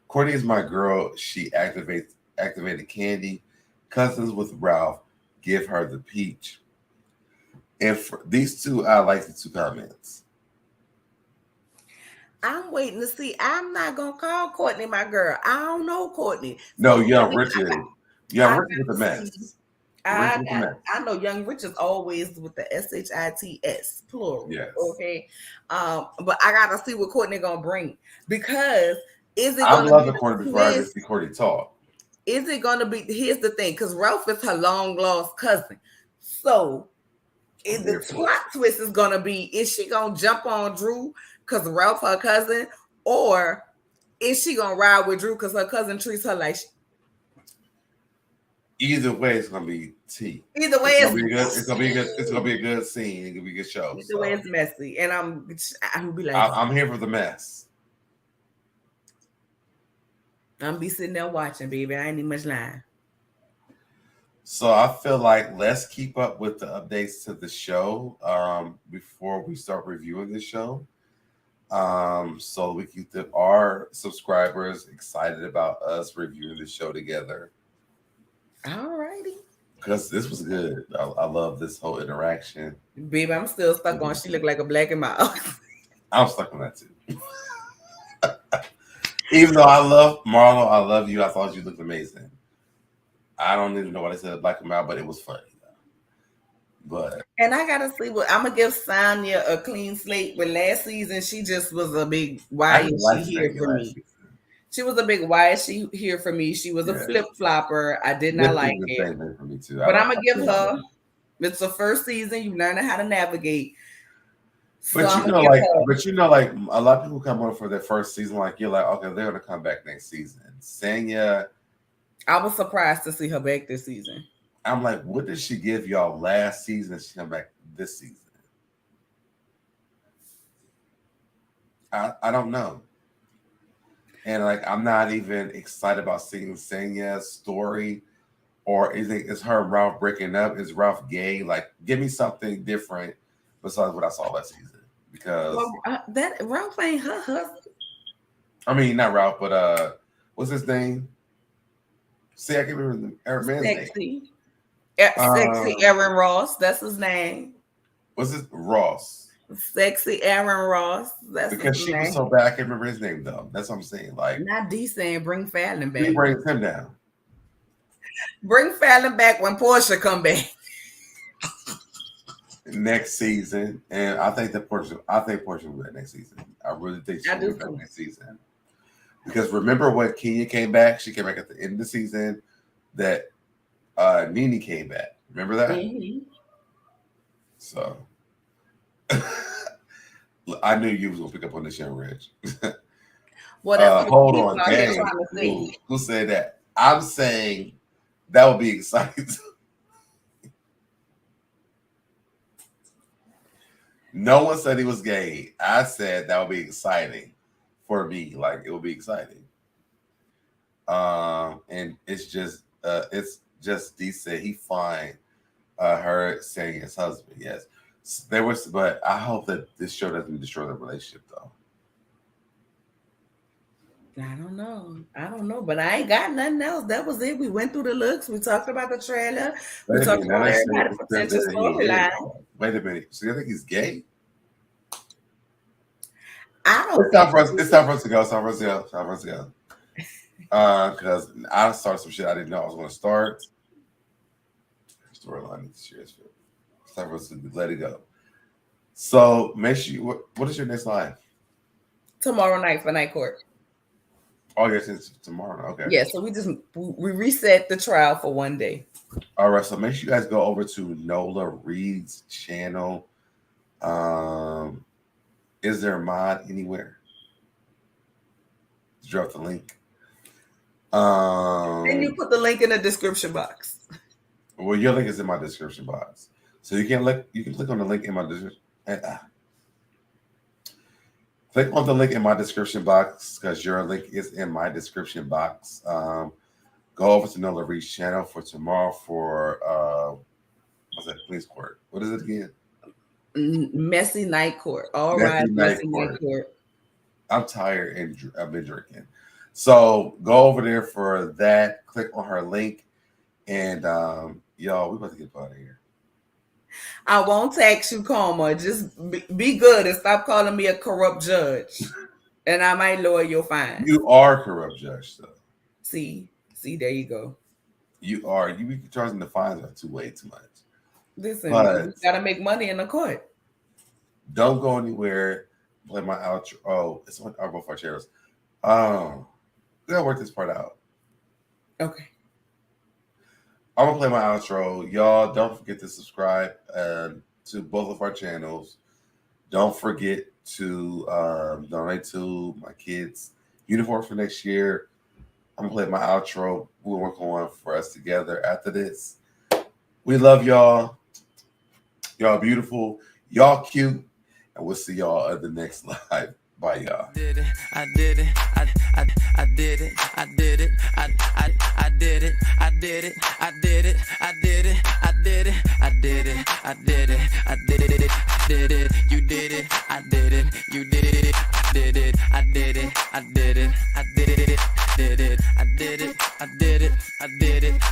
Courtney is my girl. She activated Kandi. Cousins with Ralph. Give her the peach. And for these two, I like the two comments. I'm waiting to see. I'm not gonna call Courtney my girl. I don't know Courtney. No, So Young Courtney, Richard. I Young got Richard with the to see. mess. Richard with the mess. I know Young Rich is always with the SHITS plural. Yes. Okay. But I gotta see what Courtney gonna bring, because is it I gonna love be the the Courtney before I even twist? see Courtney talk. Is it gonna be? Here's the thing, because Ralph is her long lost cousin. So is the plot twist is gonna be, is she gonna jump on Drew because Ralph her cousin, or is she gonna ride with Drew because her cousin treats her like Either way, it's gonna be tea. Either way, it's gonna be good. It's gonna be good. It's gonna be a good scene. It's gonna be a good show. Either way, it's messy, and I'm be like, I'm here for the mess. I'm be sitting there watching, baby. I ain't need much line. So I feel like let's keep up with the updates to the show before we start reviewing the show. So we keep our subscribers excited about us reviewing the show together. All righty. Because this was good. I love this whole interaction. Baby, I'm still stuck on she looked like a black and mild. I'm stuck on that too. Even though I love Marlo, I love you. I thought you looked amazing. I don't even know what I said black and mild, but it was funny. But and I gotta see what I'm gonna give Sonya a clean slate. But last season, she just was a big why is she here for me? Season. She was a big why is she here for me? She was a flip flopper. I did not like it. For me too. But I'm gonna give her. It's the first season. You learning how to navigate. But so you know, like a lot of people come on for their first season. Like you're like, okay, they're gonna come back next season. Sanya, I was surprised to see her back this season. I'm like, what did she give y'all last season? She come back this season. I don't know. And like, I'm not even excited about seeing Sanya's story, or is her and Ralph breaking up? Is Ralph gay? Like, give me something different besides what I saw last season. Because that Ralph ain't her husband. I mean, not Ralph, but what's his name? See, I can't remember the man's name. Sexy Aaron Ross. That's his name. What's his Ross? Sexy Aaron Ross. That's because she was so bad. I can't remember his name though. That's what I'm saying. Like, not D saying bring Fallon back. He brings him down. Bring Fallon back when Portia come back next season, and I think Portia will be back next season. I really think she'll be back next season. Because remember when Kenya came back? She came back at the end of the season. That Nene came back. Remember that? Mm-hmm. So I knew you was gonna pick up on this, young Rich. Hold on, dang. Who said that? I'm saying that would be exciting. No one said he was gay. I said that would be exciting for me. Like, it would be exciting. And it's just decent. He fine. Her saying his husband. Yes, there was, but I hope that this show doesn't destroy the relationship though. I don't know, but I ain't got nothing else. That was it. We went through the looks. We talked about the trailer. We talked about everybody's potential storyline. Wait a minute. So you think he's gay? I don't. It's time for us to go. Because I started some shit I didn't know I was going to start. Storyline is serious. It's time for us to let it go. So make sure. What is your next live? Tomorrow night for Night Court. Oh, yes, it's tomorrow. Okay. Yeah, so we reset the trial for one day. All right, so make sure you guys go over to NOLA Reads channel. Is there a mod anywhere? Drop the link. And you put the link in the description box. Well, your link is in my description box, so you can click on the link in my description. Click on the link in my description box because your link is in my description box. Go over to NOLA Reads channel for tomorrow for what's that? Police court. What is it again? Messy Night Court. All right, Messy Night Court. I'm tired and I've been drinking. So go over there for that. Click on her link, and y'all, we about to get out of here. I won't tax you, Karma. Just be good and stop calling me a corrupt judge. And I might lower your fine. You are a corrupt judge, though. See, there you go. You are. You be charging the fines are way too much. Listen, But you gotta make money in the court. don't go anywhere. Play my outro. Oh, it's on. I'll go for shares. We gotta work this part out. Okay. I'm gonna play my outro. Y'all don't forget to subscribe to both of our channels. Don't forget to donate to my kids' uniform for next year. I'm gonna play my outro. We'll work on for us together after this. We love y'all. Y'all beautiful. Y'all cute. And we'll see y'all at the next live. Bye, y'all. I did it. I did it. I did it. I did it. I did it. I did it. I did it. I did it. I did it. I did it. I did it. I did it. Did it. You did it. I did it. You did it. Did it. I did it. I did it. I did it. Did it. I did it. I did it. I did it.